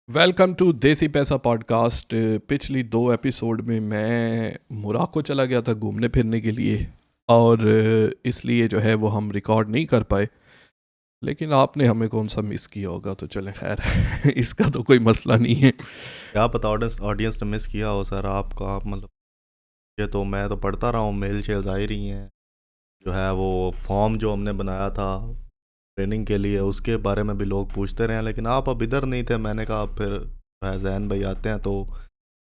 Welcome to देसी पैसा podcast. पिछली दो एपिसोड में मैं मोराको चला गया था घूमने फिरने के लिए और इसलिए जो है वो हम रिकॉर्ड नहीं कर पाए। लेकिन आपने हमें कौन सा मिस किया होगा तो चलें खैर इसका तो कोई मसला नहीं है। क्या पता ऑडियंस ऑडियंस ने मिस किया हो सर आपको। आप मतलब ये तो मैं तो पढ़ता रहा हूँ, मेल शेल्स आ ही रही हैं। जो है वो फॉर्म जो हमने बनाया था ट्रेनिंग के लिए उसके बारे में भी लोग पूछते रहे हैं, लेकिन आप अब इधर नहीं थे। मैंने कहा अब फिर जो है जैन भाई आते हैं तो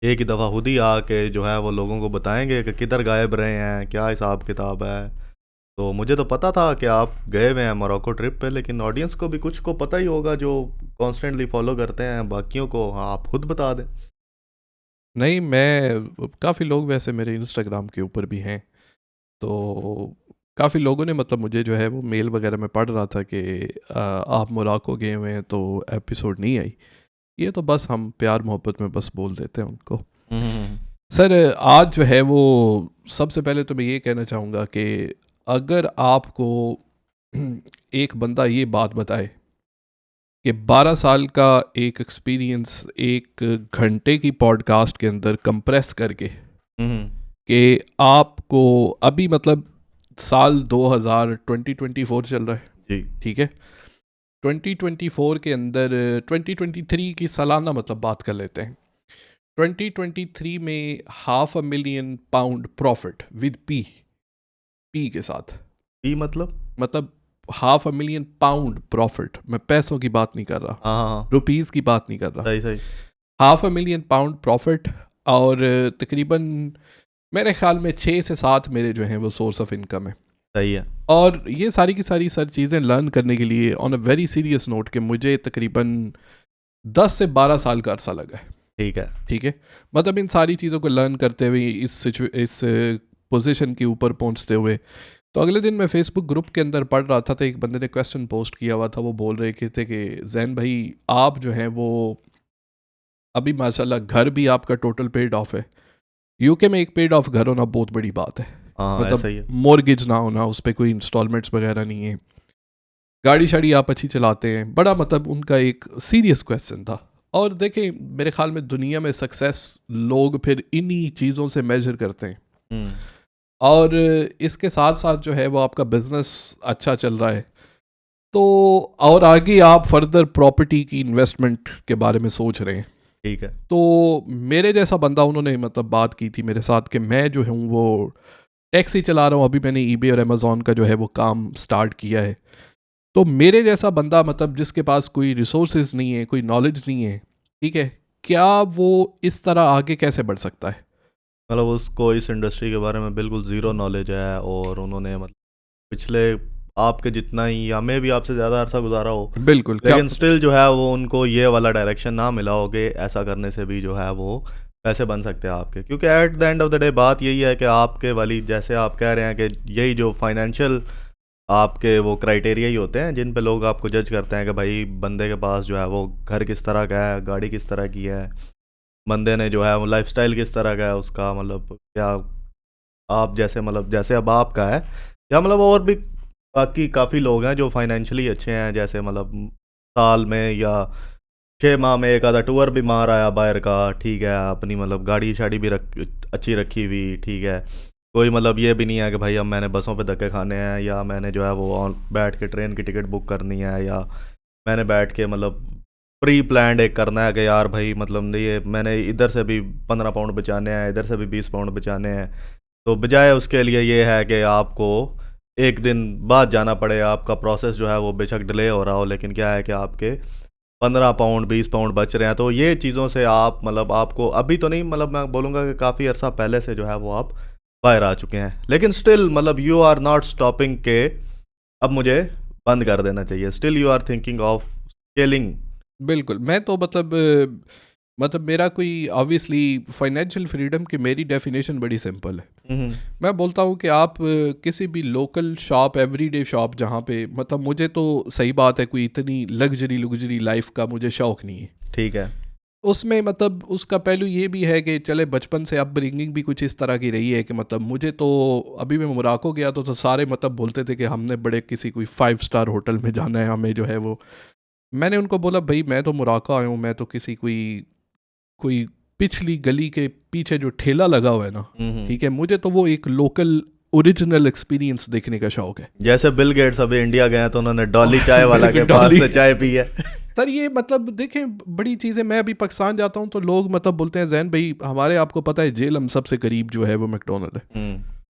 एक ही दफ़ा खुद ही आके जो है वो लोगों को बताएंगे कि किधर गायब रहे हैं, क्या हिसाब किताब है। तो मुझे तो पता था कि आप गए हुए हैं मोरक्को ट्रिप पे, लेकिन ऑडियंस को भी कुछ को पता ही होगा जो कॉन्स्टेंटली फॉलो करते हैं। बाकियों को आप खुद बता दें। नहीं, मैं काफ़ी लोग वैसे मेरे इंस्टाग्राम के ऊपर भी हैं, तो काफ़ी लोगों ने मतलब मुझे जो है वो मेल वगैरह में पढ़ रहा था कि आप मोराको गए हुए हैं तो एपिसोड नहीं आई। ये तो बस हम प्यार मोहब्बत में बस बोल देते हैं उनको। हम्म। सर, आज जो है वो सबसे पहले तो मैं ये कहना चाहूँगा कि अगर आपको एक बंदा ये बात बताए कि 12 साल का एक एक्सपीरियंस एक घंटे की पॉडकास्ट के अंदर कंप्रेस करके हम्म। कि आपको अभी मतलब साल 2024 चल रहा है, जी। ठीक है। 2024 के अंदर 2023 की सालाना मतलब बात कर लेते हैं। 2023 में £500,000 प्रॉफिट विद पी के साथ, ई मतलब? मतलब £500,000 प्रॉफिट। मैं पैसों की बात नहीं कर रहा, हाँ हाँ हाँ। रुपीस की बात नहीं कर रहा। सही सही। £500,000 प्रॉफिट। और तकरीबन मेरे ख्याल में 6 से 7 मेरे जो हैं वो सोर्स ऑफ इनकम है। सही है। और ये सारी की सारी सर चीज़ें लर्न करने के लिए on a very serious note कि मुझे तकरीबन 10 से 12 साल का अरसा लगा है, ठीक है। ठीक है। मतलब इन सारी चीज़ों को लर्न करते हुए इस पोजीशन के ऊपर पहुंचते हुए, तो अगले दिन मैं फेसबुक ग्रुप के अंदर पढ़ रहा था तो एक बंदे ने क्वेश्चन पोस्ट किया हुआ था। वो बोल रहे थे कि जैन भाई, आप जो हैं वो अभी माशाल्लाह घर भी आपका टोटल पेड ऑफ है। यूके में एक पेड ऑफ घर होना बहुत बड़ी बात है। हाँ हाँ, मतलब ऐसा ही है। मॉर्गेज ना होना, उस पर कोई इंस्टॉलमेंट्स वगैरह नहीं है, गाड़ी शाड़ी आप अच्छी चलाते हैं, बड़ा मतलब उनका एक सीरियस क्वेश्चन था। और देखें, मेरे ख्याल में दुनिया में सक्सेस लोग फिर इन्हीं चीज़ों से मेजर करते हैं। हम्म। और इसके साथ साथ जो है वो आपका बिजनेस अच्छा चल रहा है, तो और आगे आप फर्दर प्रॉपर्टी की इन्वेस्टमेंट के बारे में सोच रहे हैं। ठीक है। तो मेरे जैसा बंदा उन्होंने मतलब बात की थी मेरे साथ कि मैं जो हूँ वो टैक्सी चला रहा हूँ, अभी मैंने ईबे और अमेज़ॉन का जो है वो काम स्टार्ट किया है। तो मेरे जैसा बंदा मतलब जिसके पास कोई रिसोर्सेज नहीं है, कोई नॉलेज नहीं है, ठीक है, क्या वो इस तरह आगे कैसे बढ़ सकता है? मतलब उसको इस इंडस्ट्री के बारे में बिल्कुल ज़ीरो नॉलेज है, और उन्होंने मतलब पिछले आपके जितना ही या मैं भी आपसे ज़्यादा अरसा गुजारा हो, बिल्कुल, क्या? लेकिन स्टिल जो है वो उनको ये वाला डायरेक्शन ना मिला हो कि ऐसा करने से भी जो है वो पैसे बन सकते हैं आपके। क्योंकि at the end of the day बात यही है कि आपके वाली, जैसे आप कह रहे हैं कि यही जो फाइनेंशियल आपके वो क्राइटेरिया ही होते हैं जिन पे लोग आपको जज करते हैं कि भाई बंदे के पास जो है वो घर किस तरह का है, गाड़ी किस तरह की है, बंदे ने जो है वो लाइफस्टाइल किस तरह का है उसका, मतलब क्या आप जैसे मतलब जैसे अब आपका है, या मतलब और भी बाकी काफ़ी लोग हैं जो फाइनेंशियली अच्छे हैं, जैसे मतलब साल में या 6 माह में एक आधा टूर भी मार आया बाहर का, ठीक है, अपनी मतलब गाड़ी शाड़ी भी अच्छी रखी हुई, ठीक है। कोई मतलब ये भी नहीं है कि भाई अब मैंने बसों पे धक्के खाने हैं, या मैंने जो है वो बैठ के ट्रेन की टिकट बुक करनी है, या मैंने बैठ के मतलब प्री प्लान्ड एक करना है कि यार भाई मतलब नहीं, ये मैंने इधर से भी 15 पाउंड बचाने हैं, इधर से भी 20 पाउंड बचाने हैं। तो बजाय उसके लिए ये है कि आपको एक दिन बाद जाना पड़े, आपका प्रोसेस जो है वो बेशक डिले हो रहा हो, लेकिन क्या है कि आपके 15 पाउंड 20 पाउंड बच रहे हैं। तो ये चीज़ों से आप मतलब आपको अभी तो नहीं, मतलब मैं बोलूँगा कि काफ़ी अर्सा पहले से जो है वो आप बाहर आ चुके हैं, लेकिन स्टिल मतलब यू आर नॉट स्टॉपिंग के अब मुझे बंद कर देना चाहिए। Still you are thinking of scaling. बिल्कुल, मैं तो मतलब मतलब मेरा कोई ऑब्वियसली फाइनेंशियल फ्रीडम की मेरी डेफिनेशन बड़ी सिंपल है। हम्म। मैं बोलता हूँ कि आप किसी भी लोकल शॉप, एवरीडे शॉप, जहाँ पे मतलब मुझे तो सही बात है कोई इतनी लग्जरी लग्जरी लाइफ का मुझे शौक़ नहीं है। ठीक है। उसमें मतलब उसका पहलू ये भी है कि चले बचपन से अपब्रिंगिंग भी कुछ इस तरह की रही है कि मतलब मुझे तो अभी मैं मोराको गया तो सारे मतलब बोलते थे कि हमने बड़े किसी कोई 5 स्टार होटल में जाना है, हमें जो है वो मैंने उनको बोला भाई मैं तो मुराका आया हूँ, मैं तो किसी कोई कोई पिछली गली के पीछे जो ठेला लगा हुआ है ना, ठीक है, मुझे तो वो एक लोकल ओरिजिनल एक्सपीरियंस देखने का शौक है। जैसे बिल गेट्स अभी इंडिया गए तो उन्होंने डॉली चाय वाला के पास डॉली। से चाय पी है। सर ये मतलब देखें बड़ी चीज़ें, मैं अभी पाकिस्तान जाता हूँ तो लोग मतलब बोलते हैं जैन भाई हमारे, आपको पता है जेल हम सबसे करीब जो है वो मैकडोनल्ड है,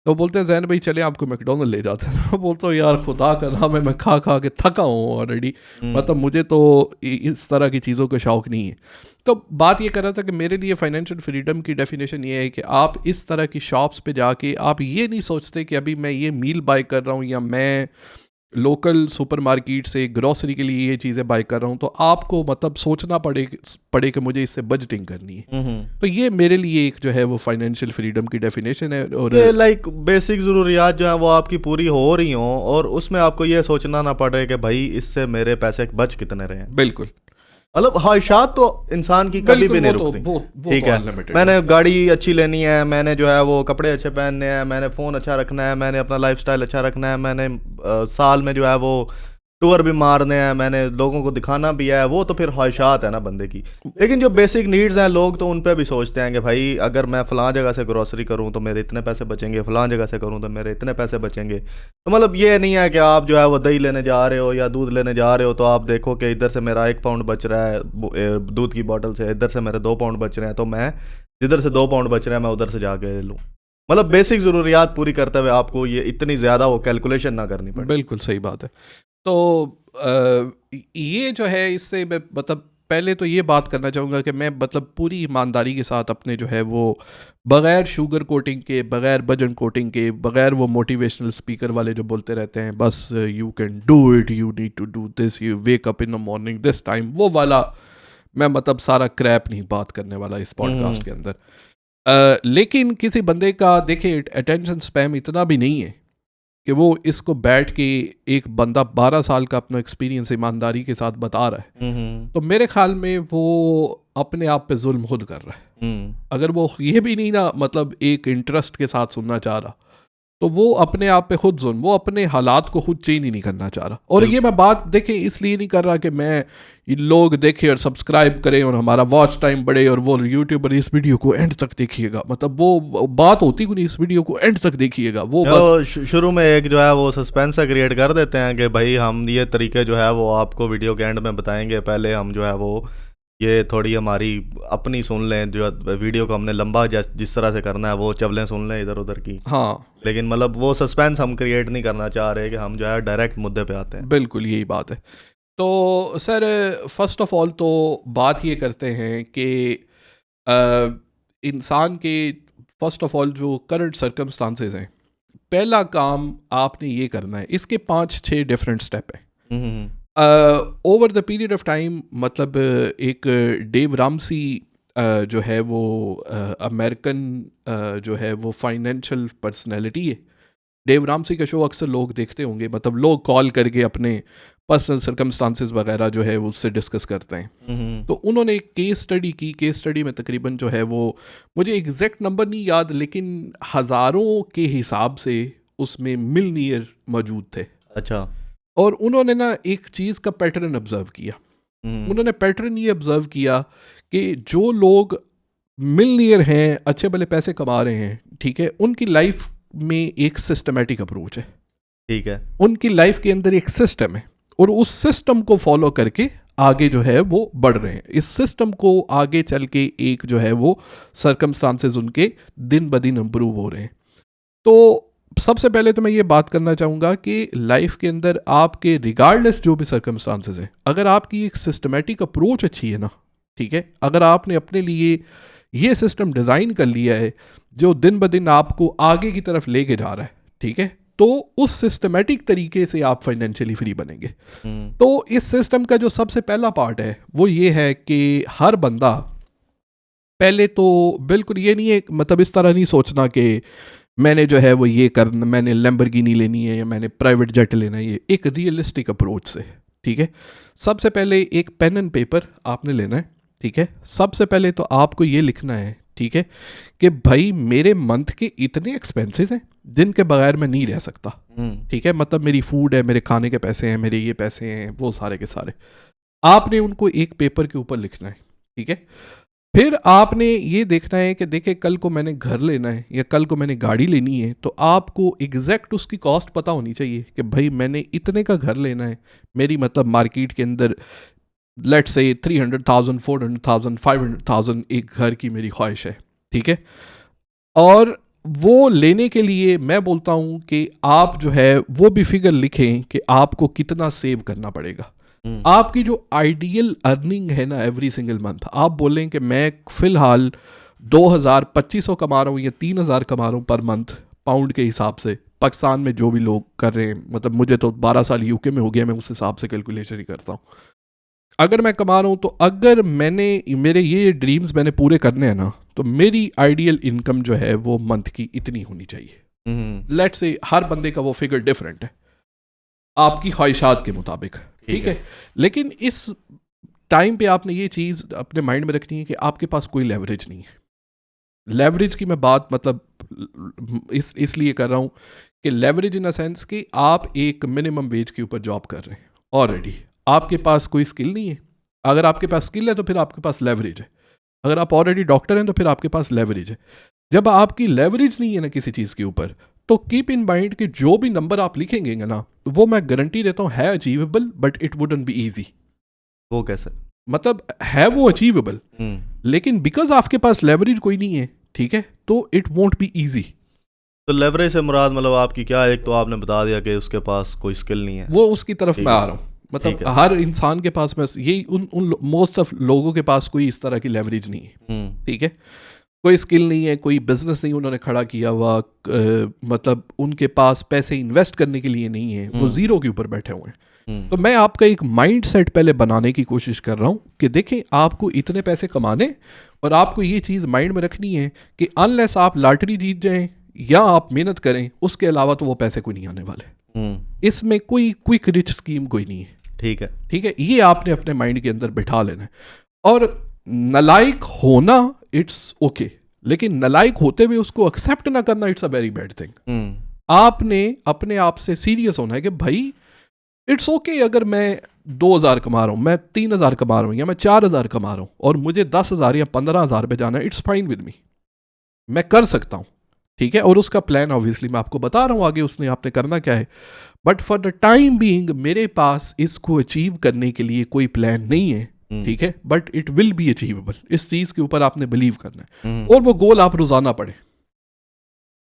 तो बोलते हैं जैन भाई चले आपको मैकडोनल्ड ले जाते हैं। मैं बोलता हूँ यार खुदा का नाम है, मैं खा खा के थका हूँ ऑलरेडी, मतलब मुझे तो इस तरह की चीज़ों का शौक़ नहीं है। तो बात ये कर रहा था कि मेरे लिए फाइनेंशियल फ्रीडम की डेफिनेशन ये है कि आप इस तरह की शॉप्स पे जाके आप ये नहीं सोचते कि अभी मैं ये मील बाय कर रहा हूँ या मैं लोकल सुपरमार्केट से ग्रोसरी के लिए ये चीज़ें बाय कर रहा हूँ, तो आपको मतलब सोचना पड़े कि मुझे इससे बजटिंग करनी है। तो ये मेरे लिए एक जो है वो फाइनेंशियल फ्रीडम की डेफिनेशन है। और ये लाइक बेसिक ज़रूरियात जो है वो आपकी पूरी हो रही हों और उसमें आपको ये सोचना ना पड़े कि भाई इससे मेरे पैसे बच कितने रहे हैं। बिल्कुल, मतलब ख्वाहिशात तो इंसान की कभी भी नहीं रुकती। ठीक है, मैंने गाड़ी अच्छी लेनी है, मैंने जो है वो कपड़े अच्छे पहनने हैं, मैंने फ़ोन अच्छा रखना है, मैंने अपना लाइफस्टाइल अच्छा रखना है, मैंने साल में जो है वो टूर भी मारने हैं, मैंने लोगों को दिखाना भी है, वो तो फिर ख्वाहिशात है ना बंदे की। लेकिन जो बेसिक नीड्स हैं लोग तो उन पे भी सोचते हैं कि भाई अगर मैं फ़लाँ जगह से ग्रोसरी करूँ तो मेरे इतने पैसे बचेंगे, फ़लाँ जगह से करूँ तो मेरे इतने पैसे बचेंगे। तो मतलब ये नहीं है कि आप जो है वो दही लेने जा रहे हो या दूध लेने जा रहे हो तो आप देखो कि इधर से मेरा 1 पाउंड बच रहा है दूध की बॉटल से, इधर से मेरे 2 पाउंड बच रहे हैं, तो मैं जिधर से 2 पाउंड बच रहे हैं मैं उधर से जाके ले लूँ। मतलब बेसिक ज़रूरियात पूरी करते हुए आपको ये इतनी ज़्यादा वो कैलकुलेशन ना करनी पड़े। बिल्कुल सही बात है। तो ये जो है इससे मैं मतलब पहले तो ये बात करना चाहूँगा कि मैं मतलब पूरी ईमानदारी के साथ अपने जो है वो बग़ैर शुगर कोटिंग के, बग़ैर बजन कोटिंग के, बग़ैर वो मोटिवेशनल स्पीकर वाले जो बोलते रहते हैं बस you can do it, you need to do this, you wake up in the morning this time, वो वाला मैं मतलब सारा क्रैप नहीं बात करने वाला इस पॉडकास्ट के अंदर। लेकिन किसी बंदे का देखिए अटेंशन स्पैम इतना भी नहीं है कि वो इसको बैठ के एक बंदा 12 साल का अपना एक्सपीरियंस ईमानदारी के साथ बता रहा है, तो मेरे ख्याल में वो अपने आप पे जुल्म खुद कर रहा है। अगर वो ये भी नहीं ना मतलब एक इंटरेस्ट के साथ सुनना चाह रहा, तो वो अपने आप पे खुद जुल्म, वो अपने हालात को खुद चेंज ही नहीं करना चाह रहा। और ये मैं बात देखें इसलिए नहीं कर रहा कि मैं लोग देखें और सब्सक्राइब करें और हमारा वॉच टाइम बढ़े और वो यूट्यूबर इस वीडियो को एंड तक देखिएगा, मतलब वो बात होती को नहीं, इस वीडियो को एंड तक देखिएगा, वो बस शुरू में एक जो है वो सस्पेंस क्रिएट कर देते हैं कि भाई हम ये तरीके जो है वो आपको वीडियो के एंड में बताएंगे, पहले हम जो है वो ये थोड़ी हमारी अपनी सुन लें, जो वीडियो को हमने लंबा जिस तरह से करना है वो चवलें सुन लें इधर उधर की। हाँ, लेकिन मतलब वो सस्पेंस हम क्रिएट नहीं करना चाह रहे कि हम जो है डायरेक्ट मुद्दे पे आते हैं। बिल्कुल यही बात है। तो सर फर्स्ट ऑफ ऑल तो बात ये करते हैं कि इंसान के फर्स्ट ऑफ ऑल जो करंट सर्कमस्टांसेस हैं, पहला काम आपने ये करना है, इसके 5-6 डिफरेंट स्टेप हैं over the period of time. मतलब एक डेव रामसी जो है वो अमेरिकन जो है वो फाइनेंशियल पर्सनैलिटी है। डेव रामसी का शो अक्सर लोग देखते होंगे, मतलब लोग कॉल करके अपने पर्सनल सर्कमस्टांसेस वगैरह जो है वो उससे डिस्कस करते हैं। तो उन्होंने एक केस स्टडी की, केस स्टडी में तकरीबन जो है वो मुझे एग्जैक्ट नंबर नहीं याद, लेकिन हज़ारों के हिसाब से उसमें मिलनियर मौजूद थे। अच्छा। और उन्होंने ना एक चीज़ का पैटर्न ऑब्जर्व किया। उन्होंने पैटर्न ये ऑब्जर्व किया कि जो लोग मिलनियर हैं, अच्छे भले पैसे कमा रहे हैं, ठीक है, उनकी लाइफ में एक सिस्टमेटिक अप्रोच है। ठीक है, उनकी लाइफ के अंदर एक सिस्टम है और उस सिस्टम को फॉलो करके आगे जो है वो बढ़ रहे हैं। इस सिस्टम को आगे चल के एक जो है वो सर्कमस्टांसेस उनके दिन ब दिन इम्प्रूव हो रहे हैं। तो सबसे पहले तो मैं ये बात करना चाहूँगा कि लाइफ के अंदर आपके रिगार्डलेस जो भी सर्कमस्टांसेस हैं, अगर आपकी एक सिस्टमेटिक अप्रोच अच्छी है ना, ठीक है, अगर आपने अपने लिए ये सिस्टम डिज़ाइन कर लिया है जो दिन ब दिन आपको आगे की तरफ लेके जा रहा है, ठीक है, तो उस सिस्टमेटिक तरीके से आप फाइनेंशियली फ्री बनेंगे। तो इस सिस्टम का जो सबसे पहला पार्ट है वो ये है कि हर बंदा पहले तो बिल्कुल ये नहीं है, मतलब इस तरह नहीं सोचना कि मैंने जो है वो ये करना, मैंने लैम्बोर्गिनी लेनी है या मैंने प्राइवेट जेट लेना है। ये एक रियलिस्टिक अप्रोच से, ठीक है। सबसे पहले एक पेन एंड पेपर आपने लेना है, ठीक है। सबसे पहले तो आपको ये लिखना है, ठीक है, कि भाई मेरे मंथ के इतने एक्सपेंसेस हैं जिनके बगैर मैं नहीं रह सकता, ठीक है। मतलब मेरी फूड है, मेरे खाने के पैसे हैं, मेरे ये पैसे हैं, वो सारे के सारे। आपने उनको एक पेपर के ऊपर लिखना है, ठीक है। फिर आपने ये देखना है कि देखिए कल को मैंने घर लेना है या कल को मैंने गाड़ी लेनी है, तो आपको एग्जैक्ट उसकी कॉस्ट पता होनी चाहिए कि भाई मैंने इतने का घर लेना है, मेरी मतलब मार्केट के अंदर लेट्स से 300,000 400,000 500,000 एक घर की मेरी ख्वाहिश है, ठीक है। और वो लेने के लिए मैं बोलता हूँ कि आप जो है वो भी फिगर लिखें कि आपको कितना सेव करना पड़ेगा। आपकी जो आइडियल अर्निंग है ना एवरी सिंगल मंथ, आप बोलें कि मैं फिलहाल 2,000 2500 कमा रहा हूँ या 3,000 कमा रहा हूँ पर मंथ पाउंड के हिसाब से, पाकिस्तान में जो भी लोग कर रहे हैं, मतलब मुझे तो 12 साल यूके में हो गया, मैं उस हिसाब से कैलकुलेशन ही करता हूँ। अगर मैं कमा रहा हूँ तो अगर मैंने मेरे ये ड्रीम्स मैंने पूरे करने हैं ना, तो मेरी आइडियल इनकम जो है वो मंथ की इतनी होनी चाहिए। लेट्स से हर बंदे का वो फिगर डिफरेंट है आपकी ख्वाहिशात के मुताबिक, ठीक है। लेकिन इस टाइम पे आपने ये चीज़ अपने माइंड में रखनी है कि आपके पास कोई लेवरेज नहीं है। लेवरेज की मैं बात मतलब इसलिए कर रहा हूँ कि लेवरेज इन अ सेंस कि आप एक मिनिमम वेज के ऊपर जॉब कर रहे हैं ऑलरेडी, आपके पास कोई स्किल नहीं है। अगर आपके पास स्किल है तो फिर आपके पास लेवरेज है। अगर आप ऑलरेडी डॉक्टर हैं तो फिर आपके पास लेवरेज है। जब आपकी लेवरेज नहीं है ना किसी चीज़ के ऊपर, तो कीप इन माइंड कि जो भी नंबर आप लिखेंगे ना, वो मैं गारंटी देता हूँ है achievable, but it wouldn't be easy. वो कैसे? मतलब है वो अचीवेबल, लेकिन बिकॉज आपके पास लेवरेज कोई नहीं है, ठीक है, तो इट वोंट बी ईजी। तो लेवरेज से मुराद मतलब आपकी क्या है? एक तो आपने बता दिया कि उसके पास कोई स्किल नहीं है, वो उसकी तरफ मैं आ रहा हूँ। मतलब हर इंसान के पास में यही उन मोस्ट ऑफ लोगों के पास कोई इस तरह की लेवरेज नहीं है, ठीक है। कोई स्किल नहीं है, कोई बिजनेस नहीं उन्होंने खड़ा किया हुआ, मतलब उनके पास पैसे इन्वेस्ट करने के लिए नहीं है, वो जीरो के ऊपर बैठे हुए हैं। तो मैं आपका एक माइंड सेट पहले बनाने की कोशिश कर रहा हूँ कि देखें आपको इतने पैसे कमाने, और आपको ये चीज़ माइंड में रखनी है कि अनलेस आप लॉटरी जीत जाएं या आप मेहनत करें, उसके अलावा तो वो पैसे कोई नहीं आने वाले। इसमें कोई क्विक रिच स्कीम कोई नहीं है, ठीक है, ठीक है। ये आपने अपने माइंड के अंदर बिठा लेना है। और नलायक होना इट्स ओके, लेकिन नलायक होते हुए उसको एक्सेप्ट ना करना it's a very bad thing. आपने अपने आप से सीरियस होना है कि भाई इट्स ओके अगर मैं 2,000 कमा रहा हूँ, मैं 3,000 कमा रहा हूँ, या मैं 4,000 कमा रहा हूँ और मुझे 10,000 या 15,000 पे जाना है, इट्स फाइन विद मी, मैं कर सकता हूँ, ठीक है। और उसका प्लान ऑब्वियसली मैं आपको बता रहा हूँ आगे उसने आपने करना क्या है, but for the time being मेरे पास इसको अचीव करने के लिए कोई प्लान नहीं है, ठीक है। But it will be achievable, इस चीज़ के ऊपर आपने बिलीव करना है। और वो गोल आप रोज़ाना पढ़ें।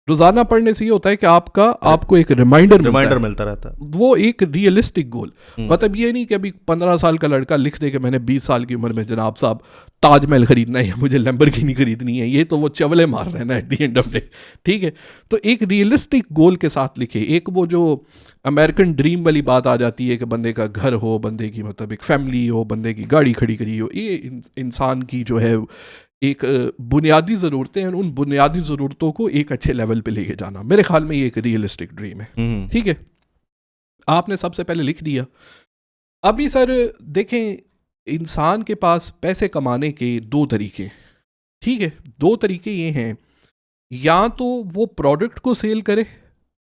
रोजाना पढ़ने से ये होता है कि आपको एक रिमाइंडर मिलता रहता है। वो एक रियलिस्टिक गोल, मतलब ये नहीं कि अभी 15 साल का लड़का लिख दे कि मैंने 20 साल की उम्र में जनाब साहब ताजमहल खरीदना है या मुझे लैम्बोर्गिनी खरीदनी है, ये तो वो चवले मार रहे हैं ना at the end of day, ठीक है। तो एक रियलिस्टिक गोल के साथ लिखे। एक वो जो अमेरिकन ड्रीम वाली बात आ जाती है कि बंदे का घर हो, बंदे की मतलब एक फैमिली हो, बंदे की गाड़ी खड़ी करी हो, ये इंसान की जो है एक बुनियादी ज़रूरतें हैं, उन बुनियादी ज़रूरतों को एक अच्छे लेवल पे लेके जाना, मेरे ख्याल में ये एक रियलिस्टिक ड्रीम है, ठीक है। आपने सबसे पहले लिख दिया। अभी सर देखें, इंसान के पास पैसे कमाने के 2 तरीके, ठीक है। 2 तरीके ये हैं, या तो वो प्रोडक्ट को सेल करे,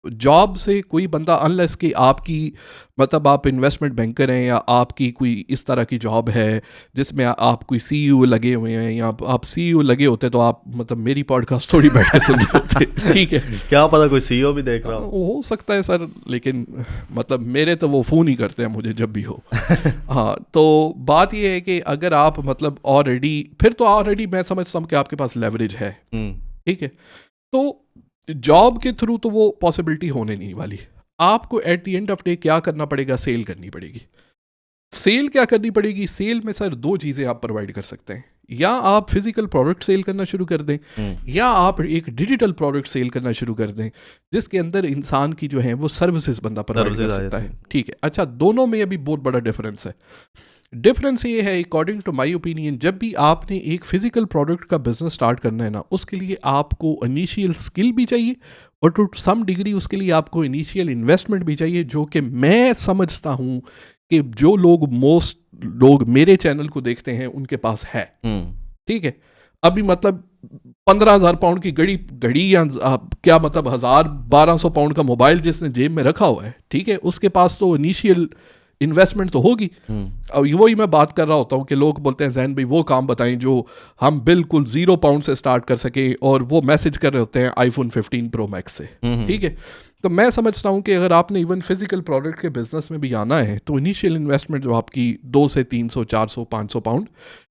जॉब से कोई बंदा अनलेस कि आपकी मतलब आप इन्वेस्टमेंट बैंकर हैं या आपकी कोई इस तरह की जॉब है जिसमें आप कोई सीईओ लगे हुए हैं, या आप सीईओ लगे होते तो आप मतलब मेरी पॉडकास्ट थोड़ी बैठ के सुन रहे होते, ठीक है। क्या पता कोई सीईओ भी देख रहा हो सकता है सर, लेकिन मतलब मेरे तो वो फ़ोन ही करते हैं मुझे जब भी हो। हाँ, तो बात ये है कि अगर आप मतलब ऑलरेडी, फिर तो ऑलरेडी मैं समझता हूँ कि आपके पास लेवरेज है, ठीक है। तो जॉब के थ्रू तो वो पॉसिबिलिटी होने नहीं वाली। आपको at the end of day क्या करना पड़ेगा, सेल करनी पड़ेगी। सेल क्या करनी पड़ेगी? सेल में सर 2 चीज़ें आप प्रोवाइड कर सकते हैं, या आप फिजिकल प्रोडक्ट सेल करना शुरू कर दें, या आप एक डिजिटल प्रोडक्ट सेल करना शुरू कर दें जिसके अंदर इंसान की जो है वो सर्विसेज बंदा प्रोवाइड कर सकता है, ठीक है। अच्छा, दोनों में अभी बहुत बड़ा डिफरेंस है। डिफरेंस ये है, अकॉर्डिंग टू माय ओपिनियन, जब भी आपने एक फिजिकल प्रोडक्ट का बिजनेस स्टार्ट करना है ना, उसके लिए आपको इनिशियल स्किल भी चाहिए और टू सम डिग्री उसके लिए आपको इनिशियल इन्वेस्टमेंट भी चाहिए, जो कि मैं समझता हूँ कि जो मोस्ट लोग मेरे चैनल को देखते हैं उनके पास है, ठीक है। अभी मतलब 15,000 पाउंड की घड़ी या क्या मतलब 1,000-1,200 पाउंड का मोबाइल जिसने जेब में रखा हुआ है, ठीक है, उसके पास तो इनिशियल इन्वेस्टमेंट तो होगी। अब वही मैं बात कर रहा होता हूँ कि लोग बोलते हैं जैन भाई वो काम बताएं जो हम बिल्कुल 0 पाउंड से स्टार्ट कर सकें, और वो मैसेज कर रहे होते हैं आईफोन 15 प्रो मैक्स से। ठीक है, तो मैं समझता हूँ कि अगर आपने इवन फिजिकल प्रोडक्ट के बिजनेस में भी आना है तो इनिशियल इन्वेस्टमेंट जो आपकी 2 से 300 400 500 pound,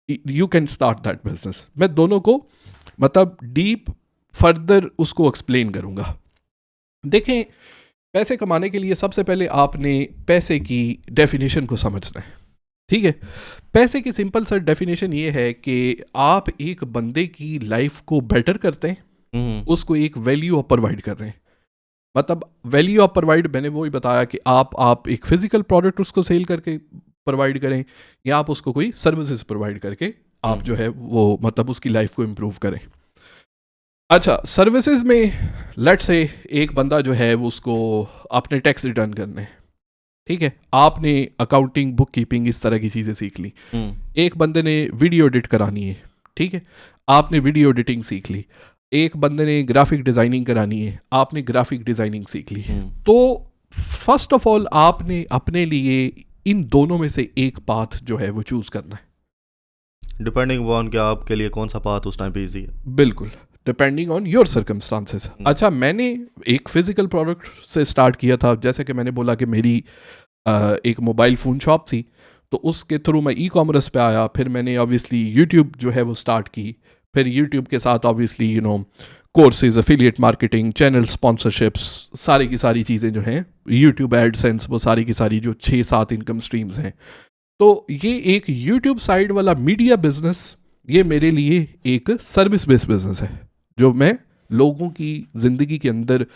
you can start that business. मैं दोनों को मतलब डीप फर्दर उसको एक्सप्लेन करूँगा। देखें, पैसे कमाने के लिए सबसे पहले आपने पैसे की डेफिनेशन को समझना है। ठीक है, पैसे की सिंपल सा डेफिनेशन ये है कि आप एक बंदे की लाइफ को बेटर करते हैं, उसको एक वैल्यू आप प्रोवाइड कर रहे हैं। मतलब वैल्यू आप प्रोवाइड, मैंने वही बताया कि आप एक फिजिकल प्रोडक्ट उसको सेल करके प्रोवाइड करें, या आप उसको कोई सर्विसेज प्रोवाइड करके आप जो है वो मतलब उसकी लाइफ को इम्प्रूव करें। अच्छा, सर्विसेज में लेट्स से एक बंदा जो है वो उसको आपने टैक्स रिटर्न करने, ठीक है, आपने अकाउंटिंग बुक कीपिंग इस तरह की चीज़ें सीख ली। एक बंदे ने वीडियो एडिट करानी है, ठीक है, आपने वीडियो एडिटिंग सीख ली। एक बंदे ने ग्राफिक डिज़ाइनिंग करानी है, आपने ग्राफिक डिज़ाइनिंग सीख ली। तो फर्स्ट ऑफ ऑल आपने अपने लिए इन दोनों में से एक पाथ जो है वो चूज़ करना है, डिपेंडिंग ऑन कि आपके लिए कौन सा पाथ उस टाइम पे ईजी है। बिल्कुल, डिपेंडिंग ऑन योर सर्कमस्टांसेस। अच्छा, मैंने एक फिजिकल प्रोडक्ट से स्टार्ट किया था, जैसे कि मैंने बोला कि मेरी एक मोबाइल फ़ोन शॉप थी, तो उसके थ्रू मैं ई कॉमर्स पे आया। फिर मैंने ऑब्वियसली यूट्यूब जो है वो स्टार्ट की। फिर यूट्यूब के साथ obviously courses, affiliate marketing, channel sponsorships, सारी की सारी चीज़ें जो हैं, यूट्यूब एडसेंस, वो सारी की सारी जो 6-7 इनकम स्ट्रीम्स हैं। तो ये एक यूट्यूब साइड वाला मीडिया बिजनेस, ये मेरे लिए एक सर्विस बेस्ड बिजनेस है, जो मैं लोगों की ज़िंदगी के अंदर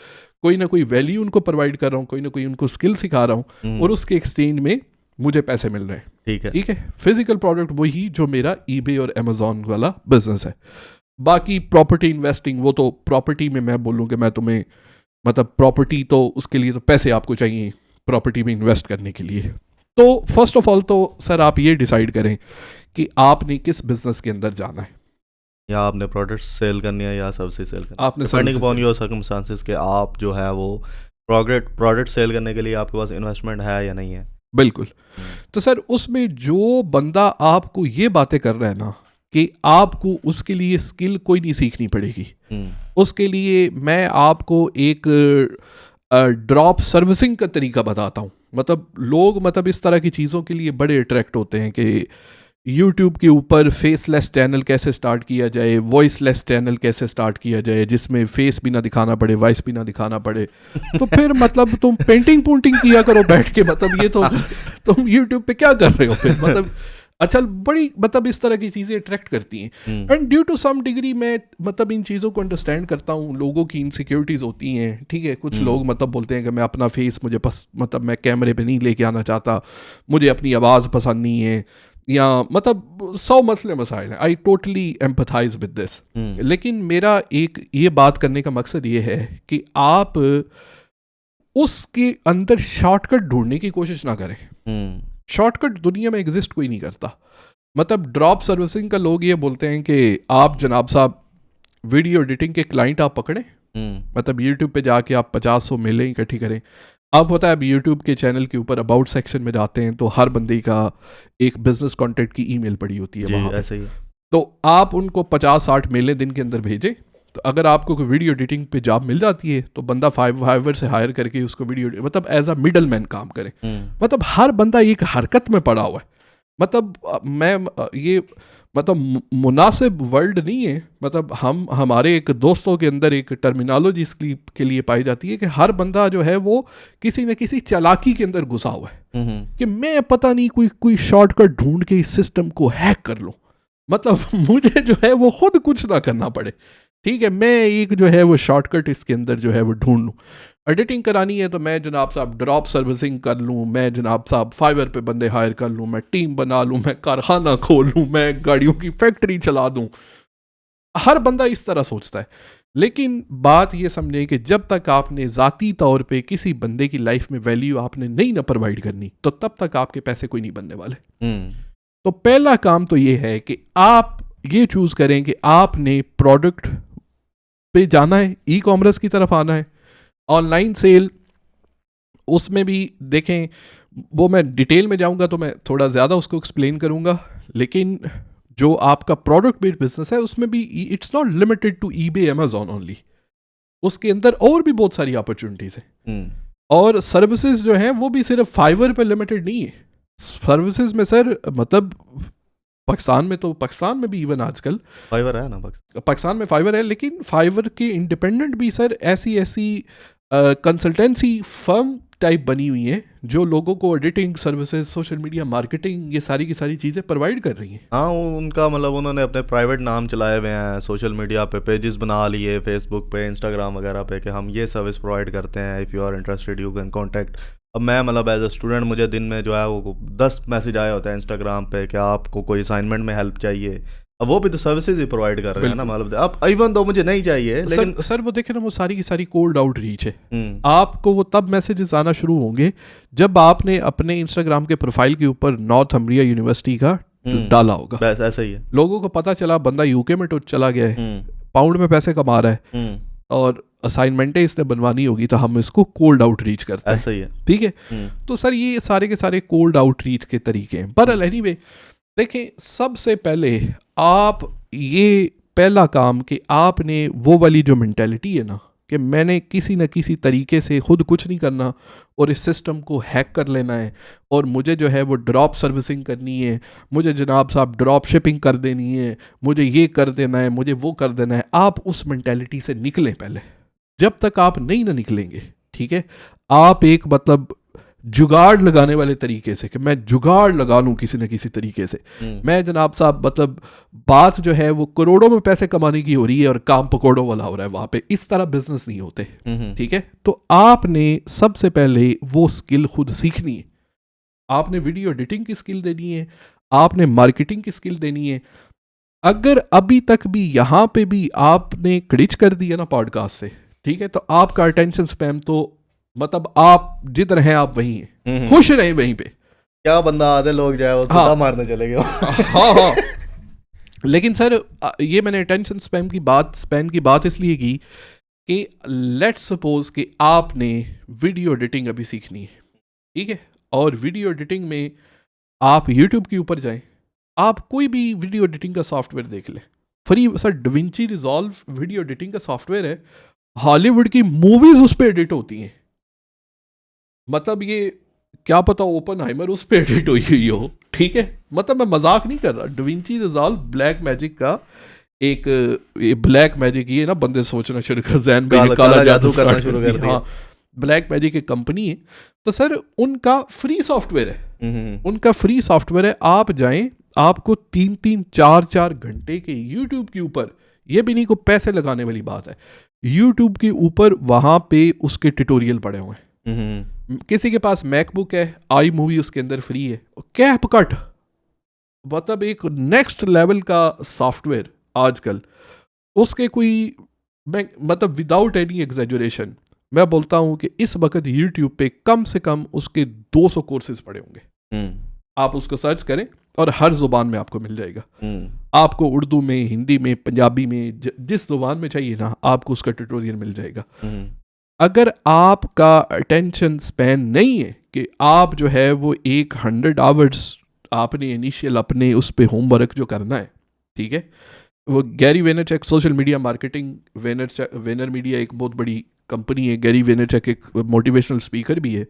कोई ना कोई वैल्यू उनको प्रोवाइड कर रहा हूँ, कोई ना कोई उनको स्किल सिखा रहा हूँ, और उसके एक्सचेंज में मुझे पैसे मिल रहे हैं। ठीक है, फिजिकल प्रोडक्ट वही जो मेरा ईबे और अमेजोन वाला बिजनेस है। बाकी प्रॉपर्टी इन्वेस्टिंग, वो तो प्रॉपर्टी में मैं बोलूँ कि मैं तुम्हें मतलब प्रॉपर्टी तो उसके लिए तो पैसे आपको चाहिए प्रॉपर्टी में इन्वेस्ट करने के लिए। तो फर्स्ट ऑफ ऑल तो सर आप ये डिसाइड करें कि आपने किस बिजनेस के अंदर जाना है, या आपने प्रोडक्ट सेल करनी है या सर्विस सेल करनी है, आपने डिपेंडिंग अपॉन योर सर्कमस्टांसेस के आप जो है वो प्रोडक्ट सेल करने के लिए आपके पास इन्वेस्टमेंट है या नहीं है। बिल्कुल। तो सर उसमें जो बंदा आपको ये बातें कर रहा है ना कि आपको उसके लिए स्किल कोई नहीं सीखनी पड़ेगी, उसके लिए मैं आपको एक ड्रॉप सर्विसिंग का तरीका बताता हूँ। मतलब लोग मतलब इस तरह की चीज़ों के लिए बड़े अट्रैक्ट होते हैं कि यूट्यूब के ऊपर फेसलेस चैनल कैसे स्टार्ट किया जाए, वॉइसलेस चैनल कैसे स्टार्ट किया जाए जिसमें फेस भी ना दिखाना पड़े, वॉइस भी ना दिखाना पड़े। तो फिर मतलब तुम पेंटिंग पुंटिंग किया करो बैठ के, मतलब ये तो तुम यूट्यूब पे क्या कर रहे हो फिर, मतलब अच्छा बड़ी मतलब इस तरह की चीज़ें अट्रैक्ट करती हैं। And due to some degree मैं मतलब इन चीज़ों को अंडरस्टैंड करता हूँ। लोगों की इनसिक्योरिटीज़ होती हैं, ठीक है, कुछ लोग मतलब बोलते हैं कि मैं अपना फेस मुझे मतलब मैं कैमरे पे नहीं लेके आना चाहता, मुझे अपनी आवाज़ पसंद नहीं है, या मतलब 100 मसले मसाइल हैं। I totally empathize with this. लेकिन मेरा एक ये बात करने का मकसद ये है कि आप उसके अंदर शॉर्टकट ढूंढने की कोशिश ना करें। शॉर्टकट दुनिया में एग्जिस्ट कोई नहीं करता। मतलब ड्रॉप सर्विसिंग का लोग ये बोलते हैं कि आप जनाब साहब वीडियो एडिटिंग के क्लाइंट आप पकड़ें, मतलब यूट्यूब पे जाके आप 50-100 मेलें इकट्ठी करें। आप पता है अब यूट्यूब के चैनल के ऊपर अबाउट सेक्शन में जाते हैं तो हर बंदे का एक बिजनेस कॉन्टैक्ट की ईमेल पड़ी होती है वहाँ ऐसे ही। तो आप उनको 50-60 मेलें दिन के अंदर भेजें, तो अगर आपको कोई वीडियो एडिटिंग पे जॉब मिल जाती है तो बंदा फाइवर से हायर करके उसको वीडियो मतलब एज अ मिडल मैन काम करे। मतलब हर बंदा एक हरकत में पड़ा हुआ है। मतलब मैं ये मतलब मुनासिब वर्ल्ड नहीं है। मतलब हमारे एक दोस्तों के अंदर एक टर्मिनोलॉजी इसकी के लिए पाई जाती है कि हर बंदा जो है वो किसी न किसी चालाकी के अंदर घुसा हुआ है कि मैं पता नहीं कोई शॉर्टकट ढूंढ के इस सिस्टम को हैक कर लूँ, मतलब मुझे जो है वो खुद कुछ ना करना पड़े। ठीक है, मैं एक जो है वो शॉर्टकट इसके अंदर जो है वो ढूंढ लूँ। एडिटिंग करानी है तो मैं जनाब साहब ड्रॉप सर्विसिंग कर लूँ, मैं जनाब साहब फाइवर पे बंदे हायर कर लूँ, मैं टीम बना लूँ, मैं कारखाना खोल लूँ, मैं गाड़ियों की फैक्ट्री चला दूँ। हर बंदा इस तरह सोचता है। लेकिन बात ये समझे कि जब तक आपने ज़ाती तौर पे किसी बंदे की लाइफ में वैल्यू आपने नहीं ना प्रोवाइड करनी तो तब तक आपके पैसे कोई नहीं बनने वाले। तो पहला काम तो ये है कि आप ये चूज़ करें कि आपने प्रोडक्ट पे जाना है, ई कॉमर्स की तरफ आना है, ऑनलाइन सेल। उसमें भी देखें वो मैं डिटेल में जाऊंगा तो मैं थोड़ा ज़्यादा उसको एक्सप्लेन करूंगा, लेकिन जो आपका प्रोडक्ट बेस्ड बिजनेस है उसमें भी it's not limited to eBay Amazon only, उसके अंदर और भी बहुत सारी अपॉर्चुनिटीज़ हैं। और सर्विसेज जो हैं वो भी सिर्फ फाइवर पे लिमिटेड नहीं है। सर्विसेज में सर मतलब पाकिस्तान में भी इवन आजकल फाइवर है ना पाकिस्तान में फाइवर है, लेकिन फाइवर के इंडिपेंडेंट भी सर ऐसी कंसल्टेंसी फर्म टाइप बनी हुई है जो लोगों को editing services, social media marketing, ये सारी की सारी चीज़ें प्रोवाइड कर रही हैं। हाँ, उनका मतलब उन्होंने अपने प्राइवेट नाम चलाए हुए हैं, सोशल मीडिया पे पेजेस बना लिए, फेसबुक पे, इंस्टाग्राम वगैरह पे, कि हम ये सर्विस प्रोवाइड करते हैं, if you are interested you can contact. अब मैं मतलब एज अ स्टूडेंट मुझे दिन में जो है वो 10 मैसेज आए होते हैं इंस्टाग्राम पे कि आपको कोई असाइनमेंट में हेल्प चाहिए। अब वो भी तो सर्विसेज ही प्रोवाइड कर रहे हैं ना, मतलब अब इवन तो मुझे नहीं चाहिए, लेकिन सर वो देखे ना, वो सारी की सारी कोल्ड आउट रीच है। आपको वो तब मैसेजेस आना शुरू होंगे जब आपने अपने इंस्टाग्राम के प्रोफाइल के ऊपर नॉर्थम्ब्रिया यूनिवर्सिटी का डाला होगा। बस ऐसा ही है, लोगों को पता चला बंदा यूके में तो चला गया है, पाउंड में पैसे कमा रहा है और असाइनमेंटें इसने बनवानी होगी, तो हम इसको कोल्ड आउट रीच करते हैं। ऐसा ही है, ठीक है। तो सर ये सारे के सारे कोल्ड आउट रीच के तरीके हैं। पर एनीवे देखिए, सबसे पहले आप ये पहला काम कि आपने वो वाली जो मेंटालिटी है ना कि मैंने किसी न किसी तरीके से खुद कुछ नहीं करना और इस सिस्टम को हैक कर लेना है और मुझे जो है वो ड्रॉप सर्विसिंग करनी है, मुझे जनाब साहब ड्रॉप शिपिंग कर देनी है, मुझे ये कर देना है, मुझे वो कर देना है। आप उस मेंटालिटी से निकलें पहले। जब तक आप नहीं ना निकलेंगे, ठीक है, आप एक मतलब जुगाड़ लगाने वाले तरीके से कि मैं जुगाड़ लगा लूं किसी न किसी तरीके से, मैं जनाब साहब मतलब बात जो है वो करोड़ों में पैसे कमाने की हो रही है और काम पकौड़ों वाला हो रहा है वहां पे, इस तरह बिजनेस नहीं होते। ठीक है। तो आपने सबसे पहले वो स्किल खुद सीखनी है। आपने वीडियो एडिटिंग की स्किल देनी है, आपने मार्केटिंग की स्किल देनी है। अगर अभी तक भी यहाँ पे भी आपने क्रिच कर दिया ना पॉडकास्ट से, ठीक है, तो आपका अटेंशन स्पैम तो मतलब आप जिधर हैं आप वहीं हैं, खुश रहे वहीं पे। क्या बंदा आधे लोग जाए वो सीधा मारने चले गए। हाँ। लेकिन सर ये मैंने अटेंशन स्पैम की बात इसलिए की कि लेट्स सपोज कि आपने वीडियो एडिटिंग अभी सीखनी है, ठीक है, और वीडियो एडिटिंग में आप यूट्यूब के ऊपर जाएं, आप कोई भी वीडियो एडिटिंग का सॉफ्टवेयर देख लें, free sir Da Vinci resolve video editing का सॉफ्टवेयर है, हॉलीवुड की मूवीज उस पर एडिट होती हैं। मतलब ये क्या पता ओपनहाइमर उस पर एडिट हुई हो, ठीक है, मतलब मैं मजाक नहीं कर रहा। डविंची रिजॉल्व ब्लैक मैजिक का एक ब्लैक मैजिक, ये ना बंदे सोचना शुरू कर जैन में काला जादू करना शुरू कर दिया। हाँ, ब्लैक मैजिक एक कंपनी है, तो सर उनका फ्री सॉफ्टवेयर है, उनका फ्री सॉफ्टवेयर है। आप जाएं, आपको 3-3, 4-4 घंटे के यूट्यूब के ऊपर, ये भी नहीं को पैसे लगाने वाली बात है, यूट्यूब के ऊपर वहां पे उसके ट्यूटोरियल पड़े हुए हैं। किसी के पास मैकबुक है, आई मूवी उसके अंदर फ्री है, कैप कट मतलब एक नेक्स्ट लेवल का सॉफ्टवेयर आजकल, उसके कोई मतलब विदाउट एनी एग्जैजुरेशन मैं बोलता हूं कि इस वक्त यूट्यूब पे कम से कम उसके 200 कोर्सेज पड़े होंगे। आप उसको सर्च करें और हर जुबान में आपको मिल जाएगा। आपको उर्दू में, हिंदी में, पंजाबी में, जिस जुबान में चाहिए ना, आपको उसका ट्यूटोरियल मिल जाएगा। अगर आपका अटेंशन स्पैन नहीं है कि आप जो है वो 100 आवर्स आपने इनिशियल अपने उस पे होमवर्क जो करना है, ठीक है, वो Gary Vaynerchuk social media marketing, Vanern media एक बहुत बड़ी कंपनी है, गैरी वेनरचक एक मोटिवेशनल स्पीकर भी है,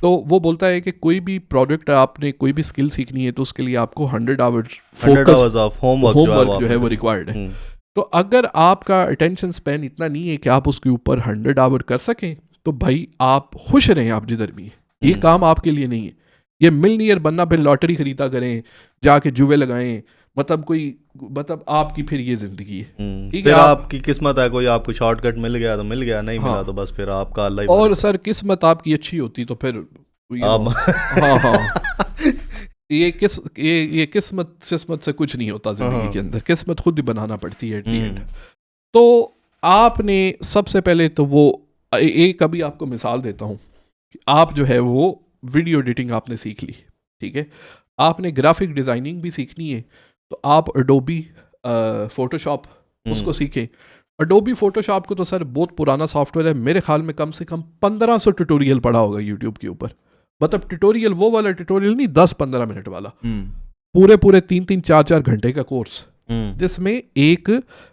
तो वो बोलता है कि कोई भी प्रोडक्ट आपने कोई भी स्किल सीखनी है तो उसके लिए आपको 100 आवर्स फोकस होमवर्क जो है वो रिक्वायर्ड है। तो अगर आपका अटेंशन स्पैन इतना नहीं है कि आप उसके ऊपर 100 आवर कर सकें, तो भाई आप खुश रहें, आप जिधर भी, ये काम आपके लिए नहीं है। ये मिलनियर बनना, फिर लॉटरी खरीदा करें, जाके जुए लगाएं, मतलब आपकी फिर ये जिंदगी है। ठीक है, आपकी किस्मत है, कोई आपको शॉर्टकट मिल गया तो मिल गया, नहीं मिला तो बस फिर आपका अल्लाह ही। और सर किस्मत आपकी अच्छी होती तो फिर ये किस्मत से कुछ नहीं होता जिंदगी के अंदर, किस्मत खुद ही बनाना पड़ती है एट द एंड। तो आपने सबसे पहले तो वो एक अभी आपको मिसाल देता हूँ, आप जो है वो वीडियो एडिटिंग आपने सीख ली, ठीक है, आपने ग्राफिक डिज़ाइनिंग भी सीखनी है, तो आप एडोबी फोटोशॉप उसको सीखें। एडोबी फोटोशॉप को तो सर बहुत पुराना सॉफ्टवेयर है, मेरे ख्याल में कम से कम 1500 ट्यूटोरियल पड़ा होगा यूट्यूब के ऊपर, मतलब ट्यूटोरियल वो वाला ट्यूटोरियल नहीं 10-15 मिनट वाला, पूरे 3-4 घंटे का कोर्स, जिसमें एक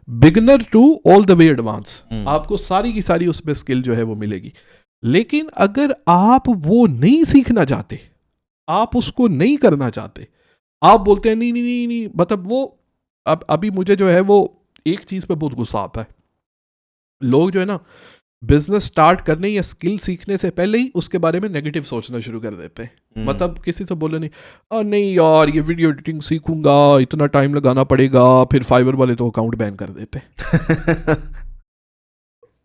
beginner to all the way advance आपको सारी की सारी उसमें स्किल जो है वो मिलेगी। लेकिन अगर आप वो नहीं सीखना चाहते, आप उसको नहीं करना चाहते, आप बोलते हैं नहीं, मतलब वो अब अभी मुझे जो है वो एक चीज़ पे बहुत गुस्सा आता है, लोग जो है ना बिजनेस स्टार्ट करने या स्किल सीखने से पहले ही उसके बारे में नेगेटिव सोचना शुरू कर देते हैं। मतलब किसी से बोले नहीं यार ये वीडियो एडिटिंग सीखूंगा, इतना टाइम लगाना पड़ेगा, फिर फाइवर वाले तो अकाउंट बैन कर देते हैं।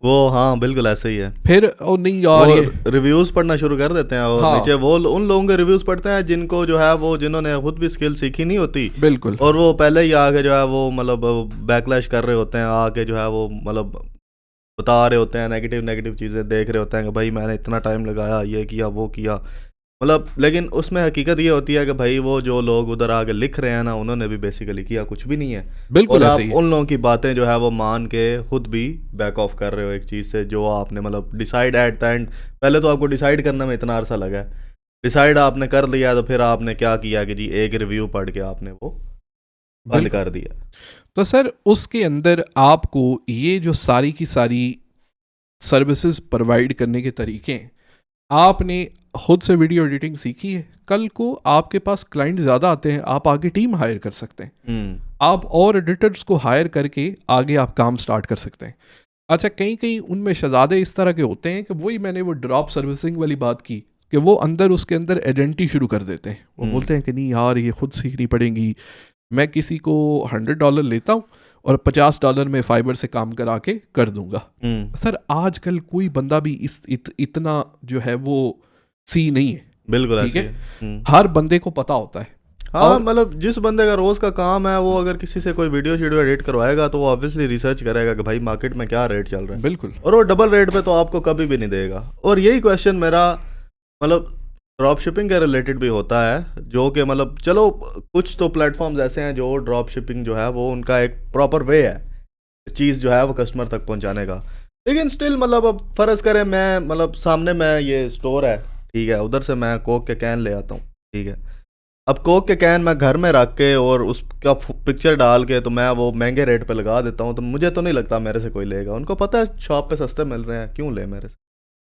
वो हाँ बिल्कुल ऐसे ही है। फिर नहीं यार ये रिव्यूज पढ़ना शुरू कर देते हैं और हाँ, नीचे वो उन लोगों के रिव्यूज पढ़ते हैं जिनको जो है वो जिन्होंने खुद भी स्किल सीखी नहीं होती, बिल्कुल, और वो पहले ही आके जो है वो मतलब बैकलैश कर रहे होते हैं, आके जो है वो मतलब बता रहे होते हैं, नेगेटिव चीज़ें देख रहे होते हैं कि भाई मैंने इतना टाइम लगाया, ये किया वो किया, मतलब लेकिन उसमें हकीकत ये होती है कि भाई वो जो लोग उधर आके लिख रहे हैं ना, उन्होंने भी बेसिकली किया कुछ भी नहीं है। बिल्कुल और ऐसे आप ही उन लोगों की बातें जो है वो मान के खुद भी बैक ऑफ कर रहे हो एक चीज़ से जो आपने मतलब डिसाइड एट द एंड, पहले तो आपको डिसाइड करने में इतना अरसा लगा है, डिसाइड आपने कर लिया, तो फिर आपने क्या किया कि जी एक रिव्यू पढ़ के आपने वो बंद कर दिया। तो सर उसके अंदर आपको ये जो सारी की सारी सर्विसेज प्रोवाइड करने के तरीके हैं, आपने खुद से वीडियो एडिटिंग सीखी है, कल को आपके पास क्लाइंट ज़्यादा आते हैं, आप आगे टीम हायर कर सकते हैं, आप और एडिटर्स को हायर करके आगे आप काम स्टार्ट कर सकते हैं। अच्छा कहीं उनमें शहजादे इस तरह के होते हैं कि वही मैंने वो ड्रॉप सर्विसिंग वाली बात की कि वो उसके अंदर एजेंटी शुरू कर देते हैं, वो बोलते हैं कि नहीं यार ये खुद सीखनी पड़ेगी, मैं किसी को $100 लेता हूँ और $50 में फाइबर से काम करा के कर दूंगा। सर आजकल कोई बंदा भी इतना जो है वो सी नहीं है, बिल्कुल ठीक है, हर बंदे को पता होता है। हाँ मतलब जिस बंदे का रोज का काम है वो अगर किसी से कोई वीडियो एडिट करवाएगा तो वो ऑब्वियसली रिसर्च करेगा कि भाई मार्केट में क्या रेट चल रहा है, बिल्कुल, और वो डबल रेट पे तो आपको कभी भी नहीं देगा। और यही क्वेश्चन मेरा मतलब ड्रॉप शिपिंग के रिलेटेड भी होता है, जो कि मतलब चलो कुछ तो प्लेटफॉर्म्स ऐसे हैं जो ड्रॉप शिपिंग जो है वो उनका एक प्रॉपर वे है चीज़ जो है वो कस्टमर तक पहुंचाने का, लेकिन स्टिल मतलब अब फ़र्ज़ करें मैं मतलब सामने में ये स्टोर है, ठीक है, उधर से मैं कोक के कैन ले आता हूँ, ठीक है, अब कोक के कैन मैं घर में रख के और उसका पिक्चर डाल के तो मैं वो महंगे रेट पे लगा देता हूँ, तो मुझे तो नहीं लगता मेरे से कोई लेगा, उनको पता है शॉप पे सस्ते मिल रहे हैं, क्यों ले मेरे से,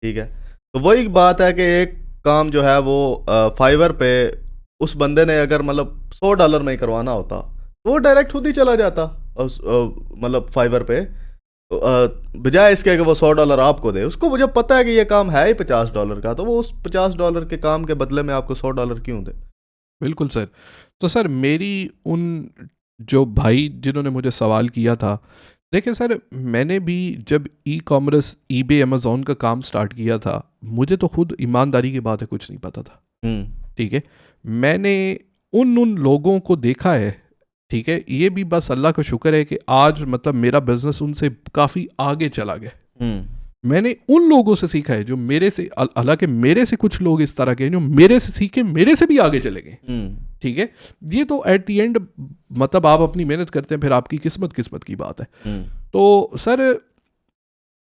ठीक है। तो वही बात है कि एक काम जो है वो फाइवर पे उस बंदे ने अगर मतलब $100 में ही करवाना होता तो वो डायरेक्ट खुद ही चला जाता मतलब फाइवर पे, बजाय इसके कि वो $100 आपको दे, उसको मुझे पता है कि ये काम है ही $50 का, तो वो उस $50 के काम के बदले में आपको $100 क्यों दे। बिल्कुल सर। तो सर मेरी उन जो भाई जिन्होंने मुझे सवाल किया था, देखिए सर मैंने भी जब ई कॉमर्स eBay अमेज़ॉन का काम स्टार्ट किया था, मुझे तो खुद ईमानदारी की बात है कुछ नहीं पता था, ठीक है, मैंने उन लोगों को देखा है, ठीक है, ये भी बस अल्लाह का शुक्र है कि आज मतलब मेरा बिजनेस उनसे काफ़ी आगे चला गया। मैंने उन लोगों से सीखा है जो मेरे से, हालांकि मेरे से कुछ लोग इस तरह के हैं जो मेरे से सीखे मेरे से भी आगे चले गए, ठीक है, ये तो एट दी एंड मतलब आप अपनी मेहनत करते हैं, फिर आपकी किस्मत की बात है। तो सर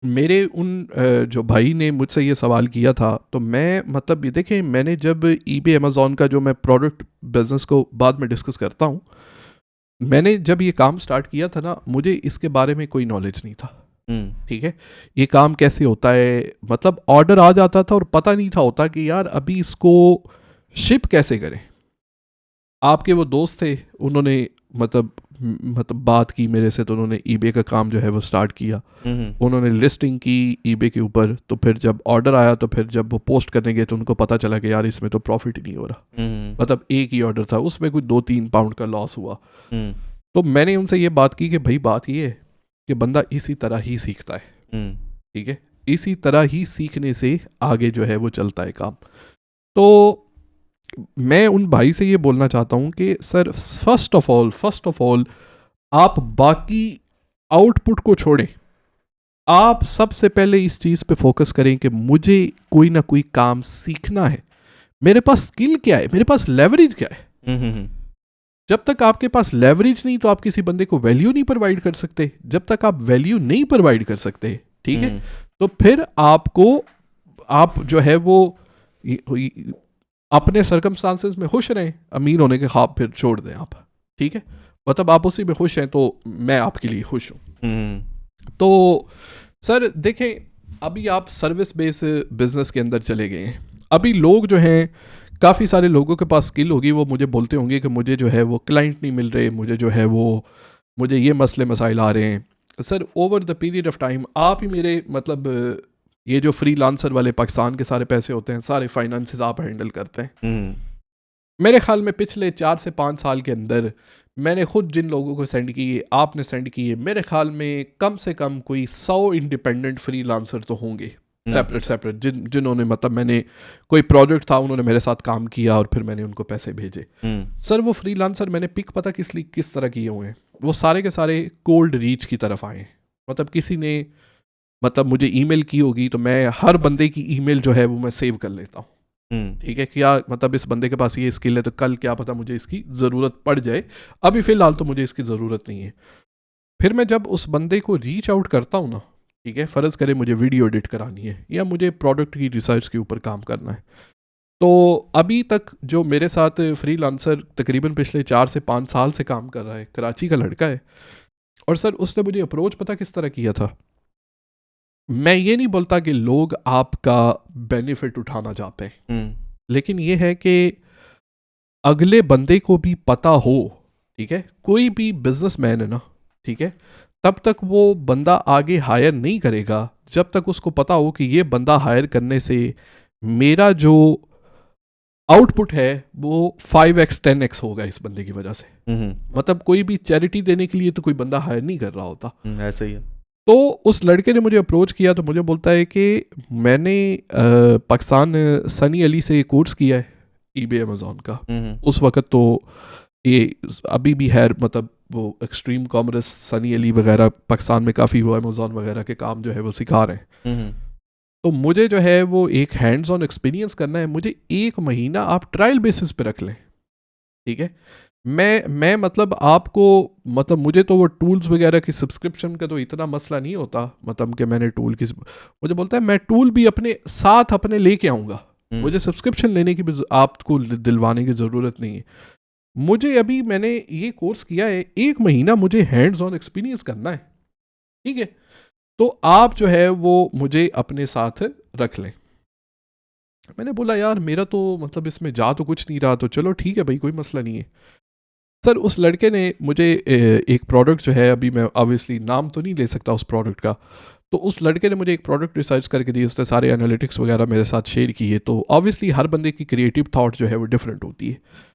मेरे उन जो भाई ने मुझसे ये सवाल किया था, तो मैं मतलब ये देखें, मैंने जब eBay अमेज़ॉन का जो मैं प्रोडक्ट बिजनेस को बाद में डिस्कस करता हूँ, मैंने जब ये काम स्टार्ट किया था ना, मुझे इसके बारे में कोई नॉलेज नहीं था, ठीक है, ये काम कैसे होता है, मतलब ऑर्डर आ जाता था और पता नहीं था होता कि यार अभी इसको शिप कैसे करें। आपके वो दोस्त थे, उन्होंने मतलब बात की मेरे से, तो उन्होंने eBay का काम जो है वो स्टार्ट किया, उन्होंने लिस्टिंग की eBay के ऊपर, तो फिर जब ऑर्डर आया तो फिर जब वो पोस्ट करने गए तो उनको पता चला कि यार इसमें तो प्रॉफिट ही नहीं हो रहा, मतलब एक ही ऑर्डर था, उसमें कुछ 2-3 पाउंड का लॉस हुआ। तो मैंने उनसे ये बात की कि भाई बात ये है कि बंदा इसी तरह ही सीखता है, ठीक है, इसी तरह ही सीखने से आगे जो है वो चलता है काम। तो मैं उन भाई से ये बोलना चाहता हूँ कि सर फर्स्ट ऑफ ऑल आप बाकी आउटपुट को छोड़ें, आप सबसे पहले इस चीज़ पे फोकस करें कि मुझे कोई ना कोई काम सीखना है, मेरे पास स्किल क्या है, मेरे पास लेवरेज क्या है। जब तक आपके पास लेवरेज नहीं तो आप किसी बंदे को वैल्यू नहीं प्रोवाइड कर सकते, जब तक आप वैल्यू नहीं प्रोवाइड कर सकते, ठीक है, तो फिर आप जो है वो अपने सर्कमस्टांसेस में खुश रहें, अमीर होने के ख्वाब फिर छोड़ दें आप, ठीक है, मतलब आप उसी में खुश हैं तो मैं आपके लिए खुश हूँ। तो सर देखें, अभी आप सर्विस बेस बिजनेस के अंदर चले गए हैं, अभी लोग जो हैं, काफ़ी सारे लोगों के पास स्किल होगी, वो मुझे बोलते होंगे कि मुझे जो है वो क्लाइंट नहीं मिल रहे, मुझे जो है वो मुझे ये मसले मसाइल आ रहे हैं। Sir over the period of time आप ही मेरे मतलब ये जो फ्रीलांसर वाले पाकिस्तान के सारे पैसे होते हैं, सारे फाइनेंसेस आप हैंडल करते हैं। मेरे ख्याल में पिछले 4 से 5 साल के अंदर मैंने खुद जिन लोगों को सेंड किए, आपने सेंड किए, मेरे ख्याल में कम से कम कोई 100 इंडिपेंडेंट फ्रीलांसर तो होंगे, सेपरेट जिन्होंने मतलब मैंने कोई प्रोजेक्ट था, उन्होंने मेरे साथ काम किया और फिर मैंने उनको पैसे भेजे। सर वो फ्रीलांसर मैंने पिक पता किस तरह किए हुए हैं, वो सारे के सारे कोल्ड रीच की तरफ आए, मतलब किसी ने मतलब मुझे ईमेल की होगी तो मैं हर बंदे की ईमेल जो है वो मैं सेव कर लेता हूँ, ठीक है, क्या मतलब इस बंदे के पास ये स्किल है तो कल क्या पता मुझे इसकी ज़रूरत पड़ जाए, अभी फ़िलहाल तो मुझे इसकी ज़रूरत नहीं है। फिर मैं जब उस बंदे को रीच आउट करता हूँ ना, ठीक है, फ़र्ज़ करे मुझे वीडियो एडिट करानी है या मुझे प्रोडक्ट की रिसर्च के ऊपर काम करना है, तो अभी तक जो मेरे साथ फ्रीलांसर तकरीबन पिछले 4 से 5 साल से काम कर रहा है, कराची का लड़का है, और सर उसने मुझे अप्रोच पता किस तरह किया था। मैं ये नहीं बोलता कि लोग आपका बेनिफिट उठाना चाहते हैं, लेकिन ये है कि अगले बंदे को भी पता हो, ठीक है, कोई भी बिजनेसमैन है ना, ठीक है, तब तक वो बंदा आगे हायर नहीं करेगा जब तक उसको पता हो कि ये बंदा हायर करने से मेरा जो आउटपुट है वो 5x 10x होगा इस बंदे की वजह से। मतलब कोई भी चैरिटी देने के लिए तो कोई बंदा हायर नहीं कर रहा होता, ऐसे ही है। तो उस लड़के ने मुझे अप्रोच किया तो मुझे बोलता है कि मैंने पाकिस्तान सनी अली से कोर्स किया है eBay अमेज़ॉन का, उस वक्त तो ये अभी भी है, मतलब वो एक्सट्रीम कॉमर्स सनी अली वगैरह पाकिस्तान में काफ़ी वो अमेज़ॉन वगैरह के काम जो है वो सिखा रहे हैं। तो मुझे जो है वो एक हैंड्स ऑन एक्सपीरियंस करना है, मुझे 1 महीना आप ट्रायल बेसिस पे रख लें, ठीक है, मैं मतलब आपको मतलब मुझे तो वो टूल्स वगैरह की सब्सक्रिप्शन का तो इतना मसला नहीं होता, मतलब कि मैंने टूल की, मुझे बोलता है मैं टूल भी अपने साथ अपने लेके आऊँगा, मुझे सब्सक्रिप्शन लेने की भी आपको दिलवाने की ज़रूरत नहीं है। मुझे अभी मैंने ये कोर्स किया है, 1 महीना मुझे हैंड्स ऑन एक्सपीरियंस करना है, ठीक है, तो आप जो है वो मुझे अपने साथ रख लें। मैंने बोला यार मेरा तो मतलब इसमें जा तो कुछ नहीं रहा, तो चलो ठीक है भाई, कोई मसला नहीं है। सर उस लड़के ने मुझे एक प्रोडक्ट जो है, अभी मैं ऑब्वियसली नाम तो नहीं ले सकता उस प्रोडक्ट का, तो उस लड़के ने मुझे एक प्रोडक्ट रिसर्च करके दी, उसने सारे एनालिटिक्स वगैरह मेरे साथ शेयर किए, तो ऑब्वियसली हर बंदे की क्रिएटिव थॉट जो है वो डिफरेंट होती है।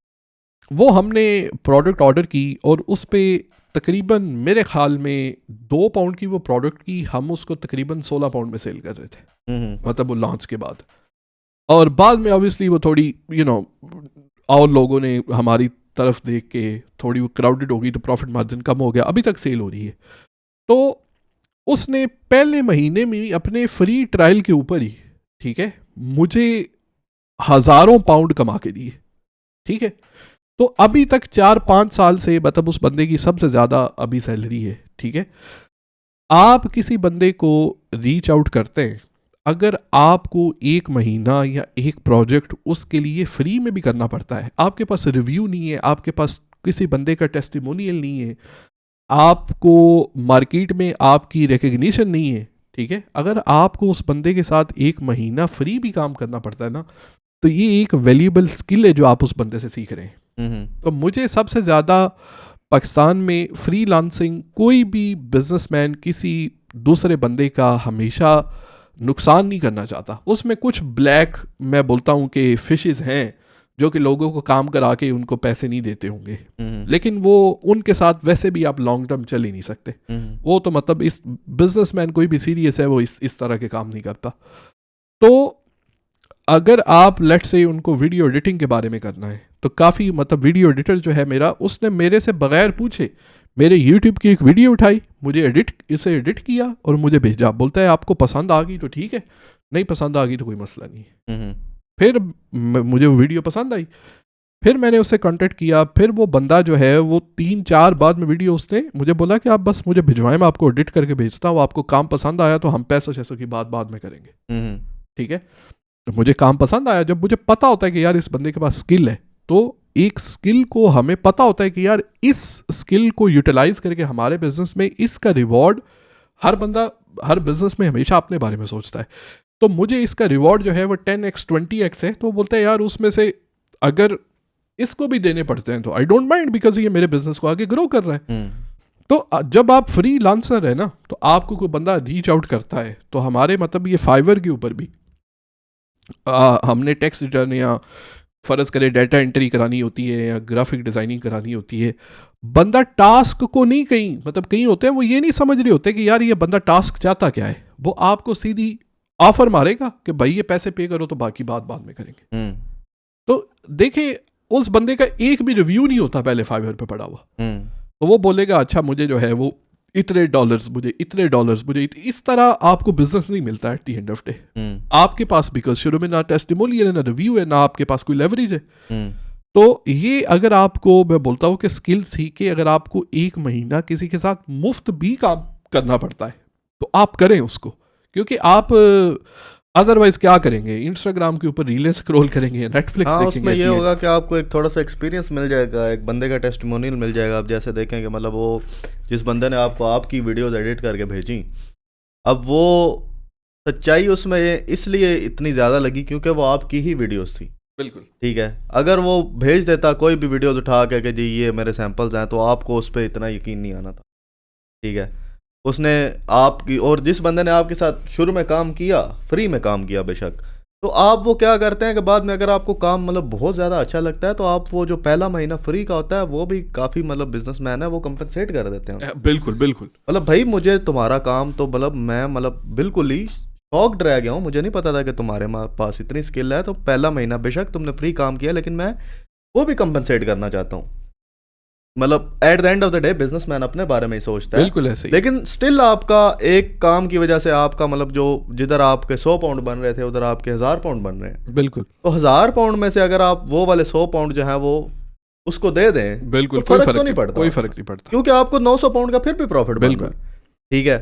वो हमने प्रोडक्ट ऑर्डर की और उस पर तकरीबन मेरे ख्याल में 2 पाउंड की वो प्रोडक्ट की, हम उसको तकरीबन 16 पाउंड में सेल कर रहे थे, मतलब वो लॉन्च के बाद, और बाद में ऑब्वियसली वो थोड़ी और लोगों ने हमारी तरफ देख के थोड़ी वो क्राउडेड हो गई तो प्रॉफिट मार्जिन कम हो गया, अभी तक सेल हो रही है। तो उसने पहले महीने में अपने फ्री ट्रायल के ऊपर ही, ठीक है, मुझे हज़ारों पाउंड कमा के दिए, ठीक है, तो अभी तक 4-5 साल से मतलब उस बंदे की सबसे ज़्यादा अभी सैलरी है, ठीक है। आप किसी बंदे को रीच आउट करते हैं, अगर आपको 1 महीना या एक प्रोजेक्ट उसके लिए फ्री में भी करना पड़ता है, आपके पास रिव्यू नहीं है, आपके पास किसी बंदे का टेस्टिमोनियल नहीं है, आपको मार्केट में आपकी रिकग्निशन नहीं है, ठीक है, अगर आपको उस बंदे के साथ 1 महीना फ्री भी काम करना पड़ता है ना, तो ये एक वैल्यूएबल स्किल है जो आप उस बंदे से सीख रहे हैं। तो मुझे सबसे ज़्यादा पाकिस्तान में फ्रीलांसिंग, कोई भी बिजनेसमैन किसी दूसरे बंदे का हमेशा नुकसान नहीं करना चाहता, उसमें कुछ ब्लैक मैं बोलता हूँ कि फिशेस हैं जो कि लोगों को काम करा के उनको पैसे नहीं देते होंगे, लेकिन वो उनके साथ वैसे भी आप लॉन्ग टर्म चल ही नहीं सकते, वो तो मतलब इस बिजनेसमैन कोई भी सीरियस है वो इस तरह के काम नहीं करता। तो अगर आप लेट्स से उनको वीडियो एडिटिंग के बारे में करना है, तो काफ़ी मतलब वीडियो एडिटर जो है मेरा, उसने मेरे से बगैर पूछे मेरे यूट्यूब की एक वीडियो उठाई, मुझे इसे एडिट किया और मुझे भेजा, बोलता है आपको पसंद आ गई तो ठीक है, नहीं पसंद आ गई तो कोई मसला नहीं है। फिर मुझे वो वीडियो पसंद आई, फिर मैंने उससे कांटेक्ट किया, फिर वो बंदा जो है वो 3-4 बाद में वीडियो उसने मुझे बोला कि आप बस मुझे भिजवाएं, मैं आपको एडिट करके भेजता हूँ, आपको काम पसंद आया तो हम पैसा 600 की बात बाद में करेंगे, ठीक है। मुझे काम पसंद आया जब मुझे पता होता है कि यार इस बंदे के पास स्किल है। तो एक स्किल को हमें पता होता है कि यार इस स्किल को यूटिलाइज करके हमारे बिजनेस में इसका रिवॉर्ड, हर बंदा हर बिजनेस में हमेशा अपने बारे में सोचता है, तो मुझे इसका रिवॉर्ड जो है वो 10x 20x है, तो बोलते हैं यार उसमें से अगर इसको भी देने पड़ते हैं तो आई डोंट माइंड, बिकॉज ये मेरे बिजनेस को आगे ग्रो कर रहा है। तो जब आप फ्री लांसर है ना, तो आपको कोई बंदा रीच आउट करता है, तो हमारे मतलब ये फाइवर के ऊपर भी हमने टैक्स रिटर्न या फ़र्ज़ करे डाटा एंट्री करानी होती है या ग्राफिक डिज़ाइनिंग करानी होती है, बंदा टास्क को नहीं, कहीं मतलब कहीं होते हैं वो ये नहीं समझ रहे होते कि यार ये बंदा टास्क चाहता क्या है, वो आपको सीधी ऑफर मारेगा कि भाई ये पैसे पे करो तो बाकी बात बाद में करेंगे। तो देखिए उस बंदे का एक भी रिव्यू नहीं होता पहले फाइवर पे पड़ा हुआ, तो वो बोलेगा अच्छा मुझे जो है वो इतने डॉलर्स, मुझे इतने डॉलर्स, मुझे इस तरह आपको बिजनेस नहीं मिलता at the end of day आपके पास, बिकॉज शुरू में ना टेस्टिमोनियल है ना रिव्यू है ना आपके पास कोई लेवरेज है। तो ये अगर आपको, मैं बोलता हूँ कि स्किल सीख के अगर आपको एक महीना किसी के साथ मुफ्त भी काम करना पड़ता है तो आप करें उसको, क्योंकि आप अदरवाइज क्या करेंगे, इंस्टाग्राम के ऊपर रीलें स्क्रॉल करेंगे, नेटफ्लिक्स देखेंगे। उसमें ये होगा कि आपको एक थोड़ा सा एक्सपीरियंस मिल जाएगा, एक बंदे का टेस्टिमोनियल मिल जाएगा। आप जैसे देखेंगे मतलब वो जिस बंदे ने आपको आपकी वीडियोस एडिट करके भेजी, अब वो सच्चाई उसमें इसलिए इतनी ज़्यादा लगी क्योंकि वो आपकी ही वीडियोस थी। बिल्कुल ठीक है, अगर वो भेज देता कोई भी वीडियोस उठा के कि जी ये मेरे सैंपल्स हैं, तो आपको उस पर इतना यकीन नहीं आना था। ठीक है, उसने आपकी, और जिस बंदे ने आपके साथ शुरू में काम किया, फ्री में काम किया बेशक, तो आप वो क्या करते हैं कि बाद में अगर आपको काम मतलब बहुत ज़्यादा अच्छा लगता है तो आप वो जो पहला महीना फ्री का होता है वो भी काफ़ी मतलब बिजनेसमैन है वो कंपनसेट कर देते हैं। बिल्कुल बिल्कुल, मतलब भाई मुझे तुम्हारा काम तो मतलब मैं मतलब बिल्कुल ही शॉक्ड रह गया हूँ, मुझे नहीं पता था कि तुम्हारे पास इतनी स्किल है। तो पहला महीना बेशक तुमने फ्री काम किया, लेकिन मैं वो भी कंपनसेट करना चाहता हूँ। मतलब at the end of the day businessman अपने बारे में ही सोचता है, बिल्कुल ऐसे ही। लेकिन स्टिल आपका एक काम की वजह से आपका मतलब जो जिधर आपके 100 पाउंड बन रहे थे उधर आपके 1000 पाउंड बन रहे हैं। बिल्कुल, तो 1000 पाउंड में से अगर आप वो वाले 100 पाउंड जो है वो उसको दे दें, बिल्कुल तो फर्क तो नहीं पड़ता, कोई फर्क नहीं पड़ता, क्योंकि आपको 900 पाउंड का फिर भी प्रॉफिट बन रहा है। ठीक है,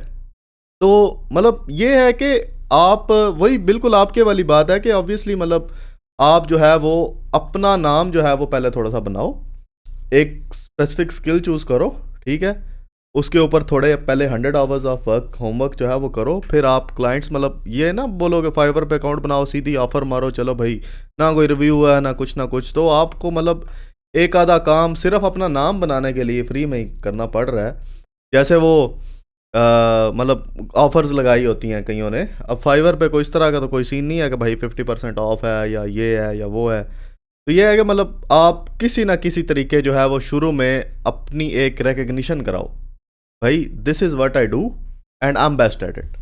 तो मतलब ये है कि आप वही बिल्कुल आपके वाली बात है कि ऑब्वियसली मतलब आप जो है वो अपना नाम जो है वो पहले थोड़ा सा बनाओ, एक स्पेसिफिक स्किल चूज़ करो। ठीक है, उसके ऊपर थोड़े पहले 100 आवर्स ऑफ वर्क होमवर्क जो है वो करो, फिर आप क्लाइंट्स मतलब ये ना बोलोगे फाइवर पे अकाउंट बनाओ सीधी ऑफर मारो, चलो भाई ना कोई रिव्यू है ना कुछ, तो आपको मतलब एक आधा काम सिर्फ अपना नाम बनाने के लिए फ्री में ही करना पड़ रहा है। जैसे वो मतलब ऑफर्स लगाई होती हैं कईयों ने, अब फाइवर पे कोई इस तरह का तो कोई सीन नहीं है कि भाई 50% ऑफ है या ये है या वो है। तो ये है कि मतलब आप किसी ना किसी तरीके जो है वो शुरू में अपनी एक रिकग्निशन कराओ, भाई this is what I do and I am best at it.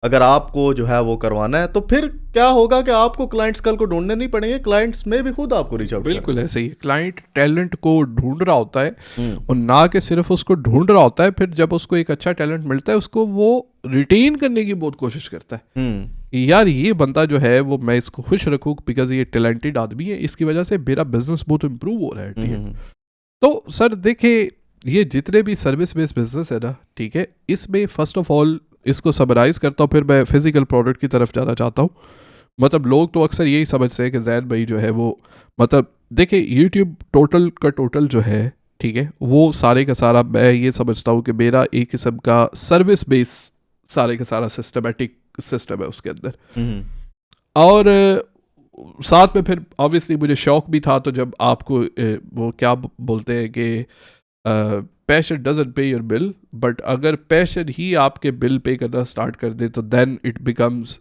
अगर आपको जो है वो करवाना है तो फिर क्या होगा कि आपको क्लाइंट्स कल को ढूंढने नहीं पड़ेंगे, क्लाइंट्स में भी खुद आपको रीच आउट। बिल्कुल ऐसे ही, क्लाइंट टैलेंट को ढूंढ रहा होता है और ना कि सिर्फ उसको ढूंढ रहा होता है, फिर जब उसको एक अच्छा टैलेंट मिलता है उसको वो रिटेन करने की बहुत कोशिश करता है। यार ये बंदा जो है वो मैं इसको खुश रखूँ बिकॉज ये टैलेंटेड आदमी है, इसकी वजह से मेरा बिजनेस बहुत इम्प्रूव हो रहा है। तो सर देखिए ये जितने भी सर्विस बेस्ड बिजनेस है ना, ठीक है, इसमें फर्स्ट ऑफ ऑल इसको समराइज़ करता हूँ, फिर मैं फिजिकल प्रोडक्ट की तरफ जाना चाहता हूँ। मतलब लोग तो अक्सर यही समझते हैं कि जैन भाई जो है वो, मतलब देखिए यूट्यूब टोटल का टोटल जो है, ठीक है, वो सारे का सारा मैं ये समझता हूँ कि मेरा एक किस्म का सर्विस बेस सारे का सारा सिस्टमेटिक सिस्टम है उसके अंदर। और साथ में फिर ऑब्वियसली मुझे शौक भी था, तो जब आपको वो क्या बोलते हैं कि पैशन डजंट पे योर बिल, बट अगर पैशन ही आपके बिल पे करना स्टार्ट कर दे तो देन इट बिकम्स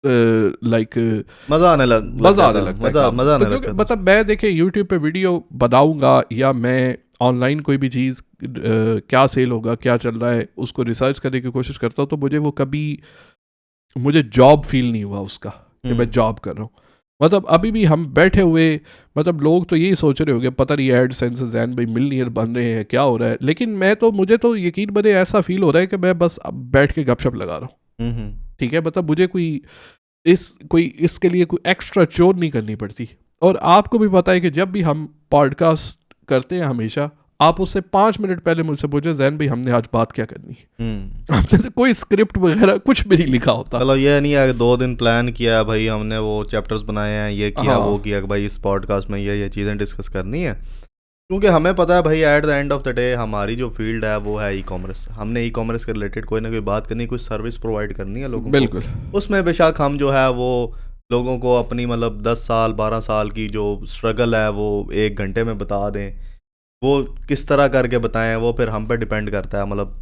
लाइक मज़ा आने लगता है। क्योंकि मतलब मैं देखिए यूट्यूब पे वीडियो बनाऊंगा या मैं ऑनलाइन कोई भी चीज़ क्या सेल होगा क्या चल रहा है उसको रिसर्च करने की कोशिश करता हूँ, तो मुझे वो कभी मुझे जॉब फील नहीं हुआ उसका कि मैं जॉब कर रहा हूँ। मतलब अभी भी हम बैठे हुए, मतलब लोग तो यही सोच रहे होंगे पता नहीं एड सेंस जैन भाई मिलियनियर बन रहे हैं क्या हो रहा है, लेकिन मुझे तो यकीन बने ऐसा फील हो रहा है कि मैं बस अब बैठ के गपशप लगा रहा हूँ। ठीक है, मतलब मुझे कोई इसके लिए कोई एक्स्ट्रा चोर नहीं करनी पड़ती। और आपको भी पता है कि जब भी हम पॉडकास्ट करते हैं हमेशा आप उससे 5 मिनट पहले मुझसे पूछे जैन भाई हमने आज बात क्या करनी है, हमने तो कोई स्क्रिप्ट वगैरह कुछ भी नहीं लिखा होता। चलो ये नहीं है कि 2 दिन प्लान किया है भाई हमने, वो चैप्टर्स बनाए हैं, ये किया हाँ वो किया कि भाई इस पॉडकास्ट में ये चीज़ें डिस्कस करनी है, क्योंकि हमें पता है भाई at the end of the day हमारी जो फील्ड है वो है ई कॉमर्स। हमने ई कॉमर्स के रिलेटेड कोई ना कोई बात करनी, कुछ सर्विस प्रोवाइड करनी है लोगों को। बिल्कुल। उसमें बेशक हम जो है वो लोगों को अपनी मतलब 10 साल 12 साल की जो स्ट्रगल है वो 1 घंटे में बता दें, वो किस तरह करके बताएं वो फिर हम पे डिपेंड करता है। मतलब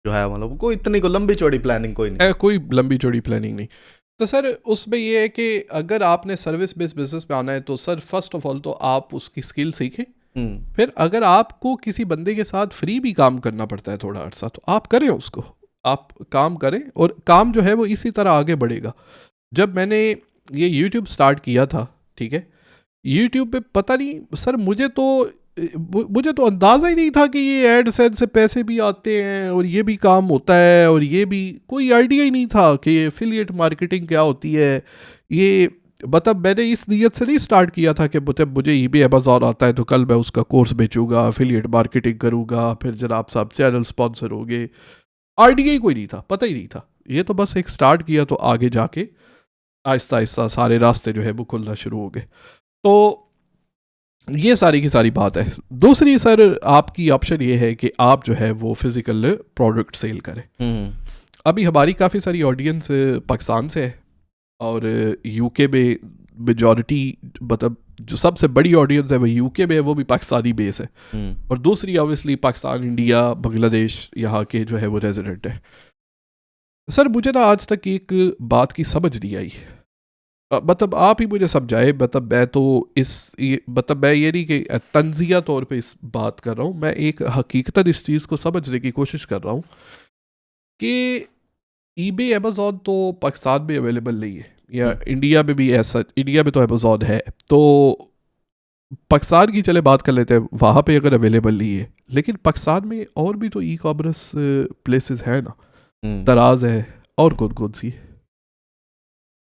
जो है मतलब कोई इतनी को लंबी चौड़ी प्लानिंग कोई नहीं, कोई लंबी चौड़ी प्लानिंग नहीं। तो सर उसमें ये है कि अगर आपने सर्विस बेस्ड बिजनेस में आना है तो सर फर्स्ट ऑफ ऑल तो आप उसकी स्किल सीखें। फिर अगर आपको किसी बंदे के साथ फ्री भी काम करना पड़ता है थोड़ा अर्सा तो आप करें उसको, आप काम करें और काम जो है वो इसी तरह आगे बढ़ेगा। जब मैंने ये YouTube स्टार्ट किया था, ठीक है, YouTube पे पता नहीं सर मुझे तो अंदाज़ा ही नहीं था कि ये एडसेंस से पैसे भी आते हैं और ये भी काम होता है, और ये भी कोई आइडिया ही नहीं था कि एफिलिएट मार्केटिंग क्या होती है। ये मतलब मैंने इस नीयत से नहीं स्टार्ट किया था कि मतलब मुझे eBay Amazon आता है तो कल मैं उसका कोर्स बेचूंगा, एफिलिएट मार्केटिंग करूंगा, फिर जनाब साहब चैनल स्पॉन्सर होंगे। आइडिया ही कोई नहीं था, पता ही नहीं था। ये तो बस एक स्टार्ट किया तो आगे जाके आहिस्ता आहिस्ता सारे रास्ते जो है वो खुलना शुरू हो गए। तो ये सारी की सारी बात है। दूसरी सर आपकी ऑप्शन ये है कि आप जो है वो फिजिकल प्रोडक्ट सेल करें। अभी हमारी काफ़ी सारी ऑडियंस पाकिस्तान से है और यूके में मेजॉरिटी, मतलब जो सबसे बड़ी ऑडियंस है वो यूके में है, वो भी पाकिस्तानी बेस है। और दूसरी ऑब्वियसली पाकिस्तान, इंडिया, बांग्लादेश यहाँ के जो है वो रेजिडेंट है। सर मुझे ना आज तक एक बात की समझ नहीं आई, मतलब आप ही मुझे समझाए। मतलब मैं तो मतलब मैं ये नहीं कि तंजिया तौर पे इस बात कर रहा हूँ, मैं एक हकीकतन इस चीज़ को समझने की कोशिश कर रहा हूँ कि eBay Amazon तो पाकिस्तान में अवेलेबल नहीं है, या इंडिया में भी ऐसा, इंडिया में तो Amazon है, तो पाकिस्तान की चले बात कर लेते हैं, वहाँ पे अगर अवेलेबल नहीं है, लेकिन पाकिस्तान में और भी तो ई कॉमर्स प्लेसेस है ना, दराज है, और कौन कौन सी है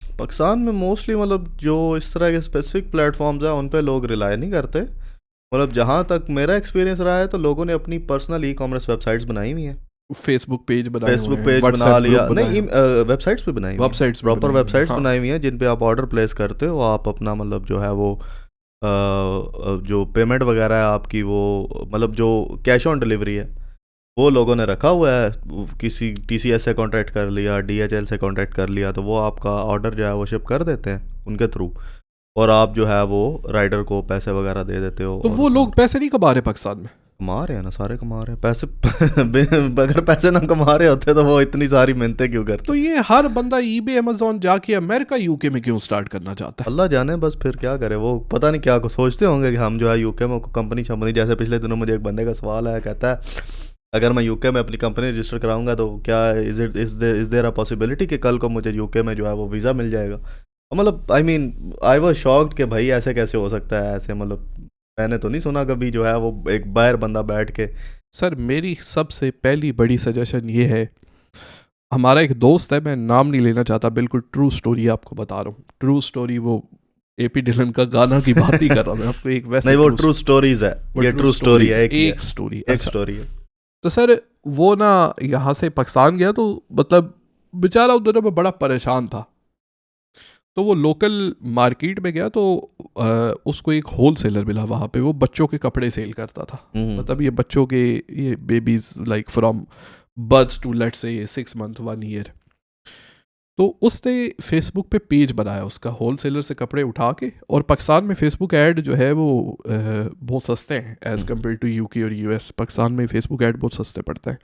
पाकिस्तान में? मोस्टली मतलब जो इस तरह के स्पेसिफिक प्लेटफॉर्म्स हैं उन पे लोग रिलाई नहीं करते। मतलब जहाँ तक मेरा एक्सपीरियंस रहा है तो लोगों ने अपनी पर्सनल ई कॉमर्स वेबसाइट्स बनाई हुई हैं, फेसबुक पेज बनाए, फेसबुक पेज बना लिया, नहीं वेबसाइट्स पे बनाई हुई हैं, वेबसाइट्स प्रॉपर वेबसाइट्स बनाई हुई हैं जिन पे आप ऑर्डर प्लेस करते हो, आप अपना मतलब जो है वो जो पेमेंट वगैरह है आपकी, वो मतलब जो कैश ऑन डिलीवरी है वो लोगों ने रखा हुआ है। किसी TCS से कॉन्ट्रैक्ट कर लिया, DHL से कॉन्ट्रैक्ट कर लिया, तो वो आपका ऑर्डर जो है वो शिप कर देते हैं उनके थ्रू, और आप जो है वो राइडर को पैसे वगैरह दे देते हो। तो वो लोग पैसे नहीं कमा रहे पाकिस्तान में? कमा रहे हैं ना, सारे कमा रहे हैं पैसे। अगर पैसे ना कमा रहे होते तो वो इतनी सारी मेहनतें क्यों करते? तो ये हर बंदा eBay Amazon जाके अमेरिका यूके में क्यों स्टार्ट करना चाहता है? अल्लाह जाने, बस फिर क्या करे वो, पता नहीं क्या को सोचते होंगे कि हम जो है यूके में कंपनी शंपनी, जैसे पिछले दिनों मुझे एक बंदे का सवाल आया, कहता है अगर मैं यूके में अपनी कंपनी रजिस्टर कराऊंगा तो क्या इज देयर अ पॉसिबिलिटी कि कल को मुझे यूके में जो है वो वीज़ा मिल जाएगा? मतलब आई वाज शॉक्ड कि भाई ऐसे कैसे हो सकता है, ऐसे मतलब मैंने तो नहीं सुना कभी जो है वो एक बाहर बंदा बैठ के। सर मेरी सबसे पहली बड़ी सजेशन ये है, हमारा एक दोस्त है, मैं नाम नहीं लेना चाहता, बिल्कुल ट्रू स्टोरी आपको बता रहा हूँ, ट्रू स्टोरी, वो AP डिलन का गाना की बात नहीं कर रहा मैं आपको, एक वैसे नहीं वो ट्रू स्टोरीज है, ये ट्रू स्टोरी है, एक स्टोरी, एक स्टोरी है। तो सर वो ना यहाँ से पाकिस्तान गया, तो मतलब बेचारा उन दिनों में बड़ा परेशान था, तो वो लोकल मार्केट में गया, तो उसको एक होल सेलर मिला वहाँ पे, वो बच्चों के कपड़े सेल करता था। मतलब ये बच्चों के, ये babies like from birth to let's say 6 month 1 year. तो उसने फेसबुक पे पेज बनाया उसका, होल सेलर से कपड़े उठा के, और पाकिस्तान में फेसबुक ऐड जो है वो बहुत सस्ते हैं एज़ कम्पेयर टू UK और US। पाकिस्तान में फेसबुक ऐड बहुत सस्ते पड़ते हैं,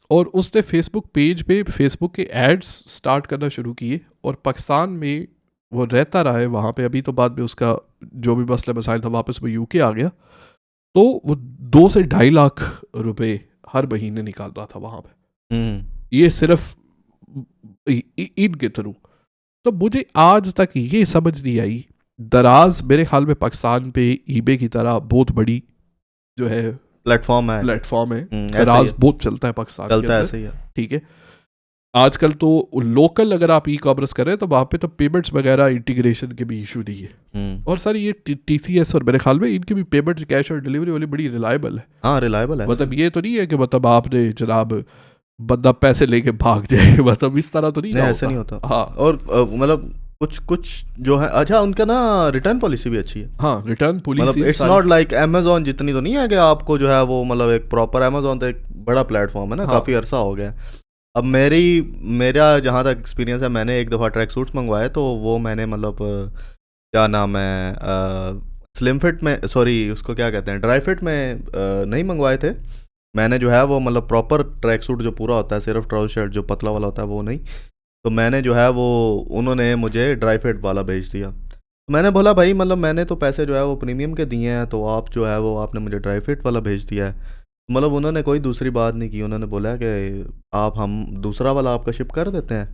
और उसने फेसबुक पेज पे फेसबुक के एड्स स्टार्ट करना शुरू किए, और पाकिस्तान में वो रहता रहा है वहाँ पे। अभी तो बाद में उसका जो भी मसला मसाइल था वापस वो UK आ गया, तो वो 2 से 2.5 लाख रुपए हर महीने निकाल रहा था वहाँ पे, ये सिर्फ इनके थ्रू। तो मुझे आज तक ये समझ नहीं आई, दराज मेरे ख्याल में पाकिस्तान पे eBay की तरह बहुत बड़ी जो है प्लेटफॉर्म है, दराज बहुत चलता है पाकिस्तान के अंदर, ऐसे ही है, ठीक है। आजकल तो लोकल अगर आप ई कॉमर्स करें तो वहाँ पे तो पेमेंट्स वगैरह इंटीग्रेशन के भी इशू नहीं है। और सर ये TCS और मेरे ख्याल में इनकी भी पेमेंट कैश और डिलीवरी वाली बड़ी रिलायबल है। हाँ रिलायबल है, मतलब ये तो नहीं है कि मतलब आपने जनाब बंदा पैसे लेके भाग जाए, मतलब इस तरह तो नहीं नहीं ना ऐसा होता। नहीं होता। हाँ और मतलब कुछ जो है, अच्छा उनका ना रिटर्न पॉलिसी भी अच्छी है। हाँ रिटर्न मतलब policy it's not like Amazon जितनी तो नहीं है कि आपको जो है वो मतलब एक प्रॉपर, अमेजोन तो एक बड़ा प्लेटफॉर्म है ना, हाँ। काफ़ी अरसा हो गया है। अब मेरा जहाँ तक एक्सपीरियंस है, मैंने एक दफ़ा ट्रैक सूट्स मंगवाए तो वो मैंने मतलब क्या नाम है, स्लिम फिट में, सॉरी उसको क्या कहते हैं, ड्राई फिट में नहीं मंगवाए थे मैंने, जो है वो मतलब प्रॉपर ट्रैक सूट जो पूरा होता है, सिर्फ ट्राउजर शर्ट जो पतला वाला होता है वो नहीं। तो मैंने जो है वो, उन्होंने मुझे ड्राई फिट वाला भेज दिया। तो मैंने बोला भाई मतलब मैंने तो पैसे जो है वो प्रीमियम के दिए हैं, तो आप जो है वो आपने मुझे ड्राई फिट वाला भेज दिया है। मतलब उन्होंने कोई दूसरी बात नहीं की, उन्होंने बोला कि हम दूसरा वाला आपका शिप कर देते हैं,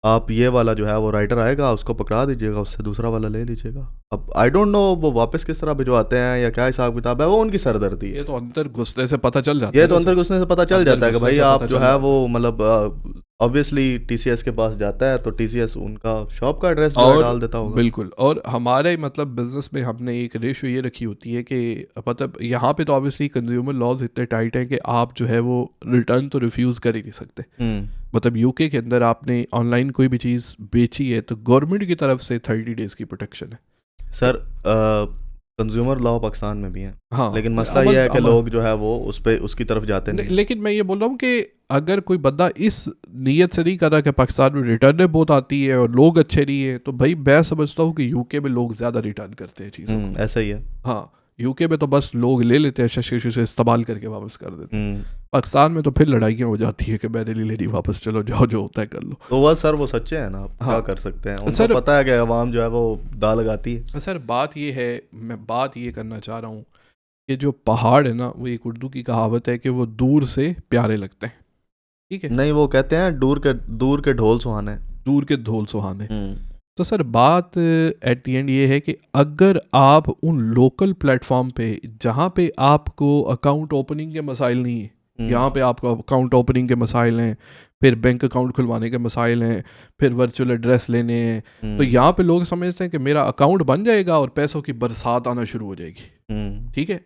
आप ये वाला जो है वो राइटर आएगा उसको पकड़ा दीजिएगा, उससे दूसरा वाला ले लीजिएगा। अब आई डोंट नो वो वापस किस तरह भिजवाते हैं या क्या हिसाब किताब है, वो उनकी सरदर्दी है। ये तो अंदर घुसने से पता चल जाता ये है तो ना अंदर सर। घुसने से पता चल अंदर जाता है कि घुसने भाई से आप पता जो चल है जाता वो मतलब ऑब्वियसली TCS के पास जाता है तो TCS उनका शॉप का एड्रेस जो है और डाल देता होगा। बिल्कुल, और हमारे मतलब बिजनेस में हमने एक रेशो ये रखी होती है कि मतलब यहाँ पे तो ऑब्वियसली कंज्यूमर लॉज इतने टाइट हैं कि आप जो है वो रिटर्न तो रिफ्यूज़ कर ही नहीं सकते। मतलब यूके के अंदर आपने ऑनलाइन कोई भी चीज़ बेची है तो गवर्नमेंट की तरफ से 30 डेज़ की प्रोटेक्शन है। सर कंज्यूमर लॉ पाकिस्तान में भी है, हाँ लेकिन मसला अमल ये है कि अमल लोग जो है वो उसकी तरफ जाते नहीं हैं। लेकिन मैं ये बोल रहा हूँ कि अगर कोई बंदा इस नीयत से नहीं कर रहा कि पाकिस्तान में रिटर्न बहुत आती है और लोग अच्छे नहीं है, तो भाई मैं समझता हूँ कि यूके में लोग ज़्यादा रिटर्न करते हैं चीज़ों को। ऐसा ही है। हाँ यूके में तो बस लोग ले लेते हैं, शश से इस्तेमाल करके वापस कर देते हैं। पाकिस्तान में तो फिर लड़ाइयाँ हो जाती है कि मैंने नहीं लेनी वापस, चलो जाओ जो होता है कर लो। तो वह सर वो सच्चे हैं ना, आप क्या हाँ कर सकते हैं, उनको सर, पता है कि अवाम जो है वो दाल लगाती है। सर बात ये है, मैं बात ये करना चाह रहा हूँ कि जो पहाड़ है ना, वो एक उर्दू की कहावत है कि वो दूर से प्यारे लगते हैं, ठीक है, नहीं वो कहते हैं दूर के ढोल सुहाने। दूर के धोल सुहाने। तो सर बात एट द एंड ये है कि अगर आप उन लोकल प्लेटफॉर्म पे जहाँ पे आपको अकाउंट ओपनिंग के मसाइल नहीं है, यहाँ पे आपको अकाउंट ओपनिंग के मसाइल हैं, फिर बैंक अकाउंट खुलवाने के मसाइल हैं, फिर वर्चुअल एड्रेस लेने हैं, तो यहाँ पे लोग समझते हैं कि मेरा अकाउंट बन जाएगा और पैसों की बरसात आना शुरू हो जाएगी, ठीक है।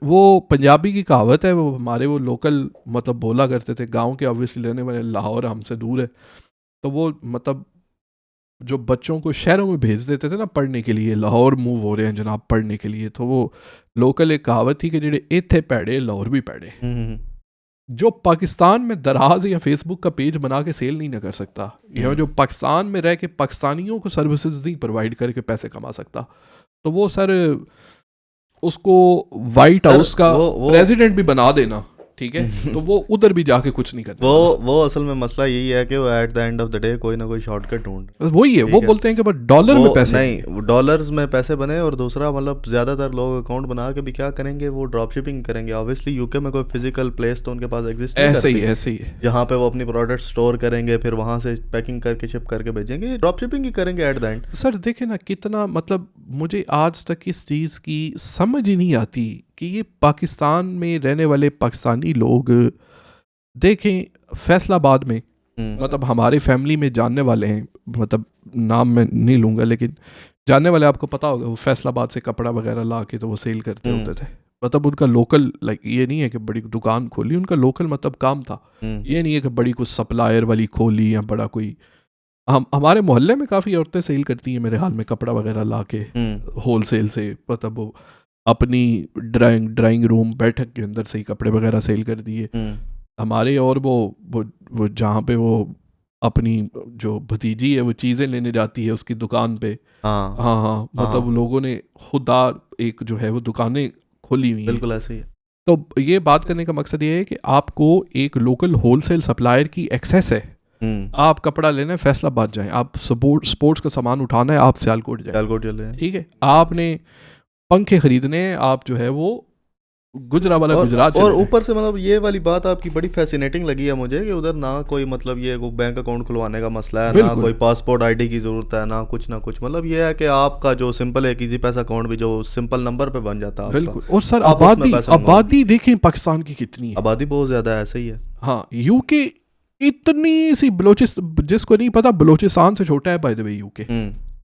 वो पंजाबी की कहावत है, वो हमारे वो लोकल मतलब बोला करते थे, गांव के ऑब्वियसली रहने वाले, लाहौर हमसे दूर है, तो वो मतलब जो बच्चों को शहरों में भेज देते थे ना पढ़ने के लिए, लाहौर मूव हो रहे हैं जनाब पढ़ने के लिए, तो वो लोकल एक कहावत थी कि जेडे इत्थे पैड़े लाहौर भी पैड़े। जो पाकिस्तान में दराज या फेसबुक का पेज बना के सेल नहीं ना कर सकता, या जो पाकिस्तान में रह के पाकिस्तानियों को सर्विसेज नहीं प्रोवाइड करके पैसे कमा सकता, तो वो सर उसको वाइट हाउस का प्रेसिडेंट भी बना देना, ठीक है, तो वो उधर भी जाके कुछ नहीं करता। वो असल में मसला यही है कि वो at the end of the day कोई ना कोई शॉर्टकट ढूंढ, वही है, वो बोलते हैं कि बस डॉलर में पैसे नहीं, डॉलर्स में पैसे बने, और दूसरा मतलब ज्यादातर लोग अकाउंट बना के भी क्या करेंगे, वो ड्रॉप शिपिंग करेंगे। ऑब्वियसली यूके में कोई फिजिकल प्लेस तो उनके पास एग्जिस्ट नहीं करती, ऐसे ही है जहाँ पे वो अपनी प्रोडक्ट स्टोर करेंगे, फिर वहां से पैकिंग करके शिप करके भेजेंगे, ड्रॉप शिपिंग ही करेंगे एट द एंड। सर देखे ना कितना, मतलब मुझे आज तक इस चीज़ की समझ ही नहीं आती कि ये पाकिस्तान में रहने वाले पाकिस्तानी लोग देखें फैसलाबाद में, मतलब हमारे फैमिली में जानने वाले हैं, मतलब नाम मैं नहीं लूँगा लेकिन जानने वाले आपको पता होगा, वो फैसलाबाद से कपड़ा वगैरह ला के तो वो सेल करते होते थे। मतलब उनका लोकल, लाइक ये नहीं है कि बड़ी दुकान खोली, उनका लोकल मतलब काम था, ये नहीं है कि बड़ी कुछ सप्लायर वाली खोली या बड़ा कोई। हमारे मोहल्ले में काफ़ी औरतें सेल करती हैं मेरे हाल में, कपड़ा वगैरह ला के होल सेल से, मतलब वो अपनी ड्राइंग रूम बैठक के अंदर से ही कपड़े वगैरह सेल कर दिए हमारे। और वो जहाँ पे वो अपनी जो भतीजी है वो चीज़ें लेने जाती है उसकी दुकान पे, हाँ मतलब लोगों ने खुदार एक जो है वो दुकानें खोली हुई हैं। बिल्कुल ऐसे ही है। तो ये बात करने का मकसद ये है कि आपको एक लोकल होलसेल सप्लायर की एक्सेस है, आप कपड़ा लेना है फैसलाबाद जाएं, आप स्पोर्ट्स का सामान उठाना है आप सियालकोट जाएं, ठीक है, आपने पंखे खरीदने हैं आप जो है वो गुजरावाला गुजरात। और ऊपर से मतलब ये वाली बात आपकी बड़ी फैसिनेटिंग लगी है मुझे कि उधर ना कोई मतलब ये बैंक अकाउंट खुलवाने का मसला है, ना कोई पासपोर्ट आईडी की जरूरत है, ना कुछ, मतलब ये है कि आपका जो सिंपल एक इजी पैसा अकाउंट भी जो सिंपल नंबर पे बन जाता है। बिल्कुल। और सर आबादी देखें पाकिस्तान की कितनी है, आबादी बहुत ज्यादा है, ऐसे ही है। हाँ यूके इतनी सी जिसको नहीं पता बलोचिस्तान से छोटा है बाय द वे यूके,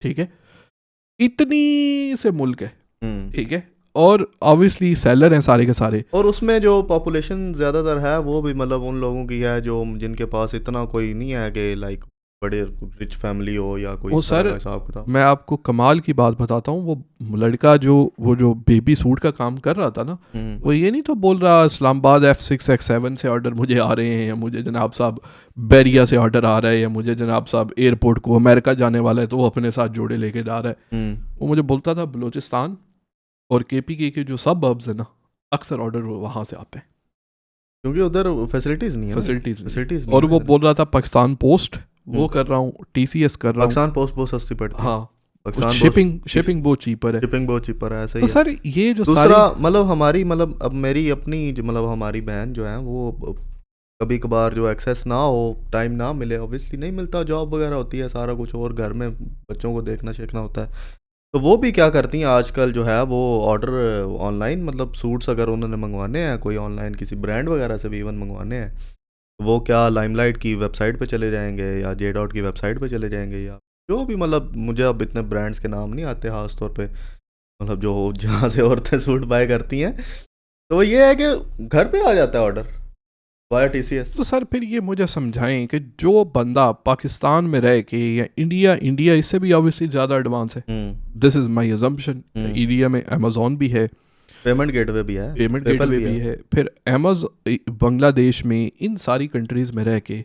ठीक है, इतनी से मुल्क है, ठीक है, और ऑब्वियसली सेलर हैं सारे के सारे, और उसमें जो पॉपुलेशन ज़्यादातर है वो भी मतलब उन लोगों की है जो जिनके पास इतना कोई नहीं है कि लाइक बड़े रिच फैमिली हो या कोई वो इस तरह सर का हिसाब किताब। मैं आपको कमाल की बात बताता हूँ, वो लड़का जो बेबी सूट का काम कर रहा था ना, वो ये नहीं तो बोल रहा इस्लामाबाद F6 X7 से ऑर्डर मुझे आ रहे हैं, या मुझे जनाब साहब बैरिया से ऑर्डर आ रहा है, या मुझे जनाब साहब एयरपोर्ट को अमेरिका जाने वाला है तो वो अपने साथ जोड़े लेके जा रहा है। वो मुझे बोलता था बलूचिस्तान और KPK के जो सब है ना, अक्सर ऑर्डर वहाँ से आते हैं क्योंकि उधर फैसिलिटीज़ नहीं है, फैसिलिटीज। और वो बोल रहा था पाकिस्तान पोस्ट वो कर रहा हूँ, TCS कर रहा हूँ, पाकिस्तान पोस्ट बहुत सस्ती पड़ती है। हाँ, पाकिस्तान शिपिंग बहुत चीपर है, शिपिंग बहुत चीपर है, ऐसा ही तो है। सर ये जो दूसरा मतलब हमारी मतलब अब मेरी अपनी मतलब हमारी बहन जो है वो कभी कभार जो एक्सेस ना हो, टाइम ना मिले, ऑब्वियसली नहीं मिलता, जॉब वगैरह होती है, सारा कुछ और घर में बच्चों को देखना सीखना होता है, तो वो भी क्या करती हैं आजकल जो है वो ऑर्डर ऑनलाइन, मतलब सूट्स अगर उन्होंने मंगवाने हैं कोई ऑनलाइन किसी ब्रांड वगैरह से भी इवन मंगवाने हैं, तो वो क्या लाइमलाइट की वेबसाइट पे चले जाएंगे या J.Dot की वेबसाइट पे चले जाएंगे, या जो भी मतलब मुझे अब इतने ब्रांड्स के नाम नहीं आते खास तौर पे, मतलब जो जहाँ से औरतें सूट बाय करती हैं, तो ये है कि घर पे आ जाता है ऑर्डर वाया TCS। तो सर फिर ये मुझे समझाएं कि जो बंदा पाकिस्तान में रह के या इंडिया इससे भी ऑब्वियसली ज़्यादा एडवांस है, this is my assumption, India में अमेज़ॉन भी है, पेमेंट गेटवे भी है, पेमेंट गेटवे भी है, फिर बांग्लादेश में, इन सारी कंट्रीज़ में रह के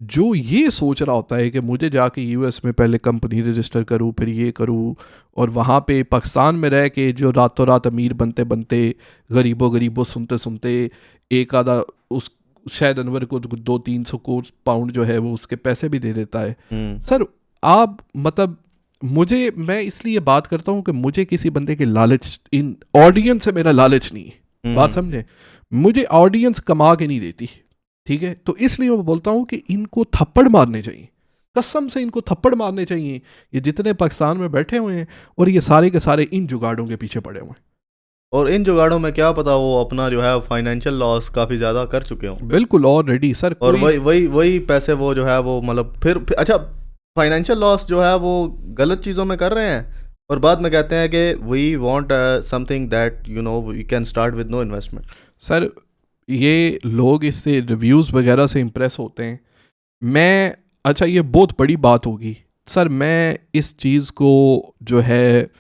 जो ये सोच रहा होता है कि मुझे जाके US में पहले कंपनी रजिस्टर करूँ, फिर ये करूँ, और वहाँ पे पाकिस्तान में रह के जो रातों रात अमीर बनते बनते गरीबों सुनते सुनते एक आधा उस शायद अनवर को 200-300 करोड़ पाउंड जो है वो उसके पैसे भी दे देता है। सर आप मतलब मैं इसलिए बात करता हूँ कि मुझे किसी बंदे के लालच, इन ऑडियंस से मेरा लालच नहीं है, बात समझे, मुझे ऑडियंस कमा के नहीं देती, ठीक है, तो इसलिए मैं बोलता हूँ कि इनको थप्पड़ मारने चाहिए, कसम से इनको थप्पड़ मारने चाहिए, ये जितने पाकिस्तान में बैठे हुए हैं, और ये सारे के सारे इन जुगाड़ों के पीछे पड़े हुए हैं, और इन जुगाड़ों में क्या पता वो अपना जो है फाइनेंशियल लॉस काफ़ी ज़्यादा कर चुके हों। बिल्कुल ऑलरेडी सर, और वही पैसे वो जो है वो मतलब फिर अच्छा फाइनेंशियल लॉस जो है वो गलत चीज़ों में कर रहे हैं, और बाद में कहते हैं कि we want something that you know we can start with no investment. Sir ये लोग इससे रिव्यूज़ वगैरह से इम्प्रेस होते हैं, अच्छा ये बहुत बड़ी बात होगी सर, मैं इस चीज़ को जो है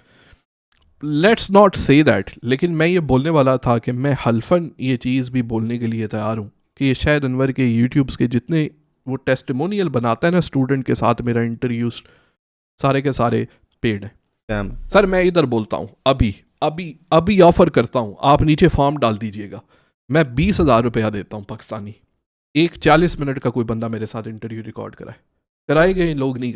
लेट्स नॉट से दैट, लेकिन मैं ये बोलने वाला था कि मैं हल्फन ये चीज़ भी बोलने के लिए तैयार हूँ कि ये शायद अनवर के यूट्यूब्स के जितने वो टेस्टिमोनियल बनाता है ना स्टूडेंट के साथ मेरा इंटरव्यूज, सारे के सारे पेड हैं सर। मैं इधर बोलता हूँ अभी ऑफर करता हूँ, आप नीचे फॉर्म डाल दीजिएगा, मैं 20,000 रुपया देता हूँ पाकिस्तानी, एक 40 मिनट का कोई बंदा मेरे साथ इंटरव्यू रिकॉर्ड कराएंगे, लोग नहीं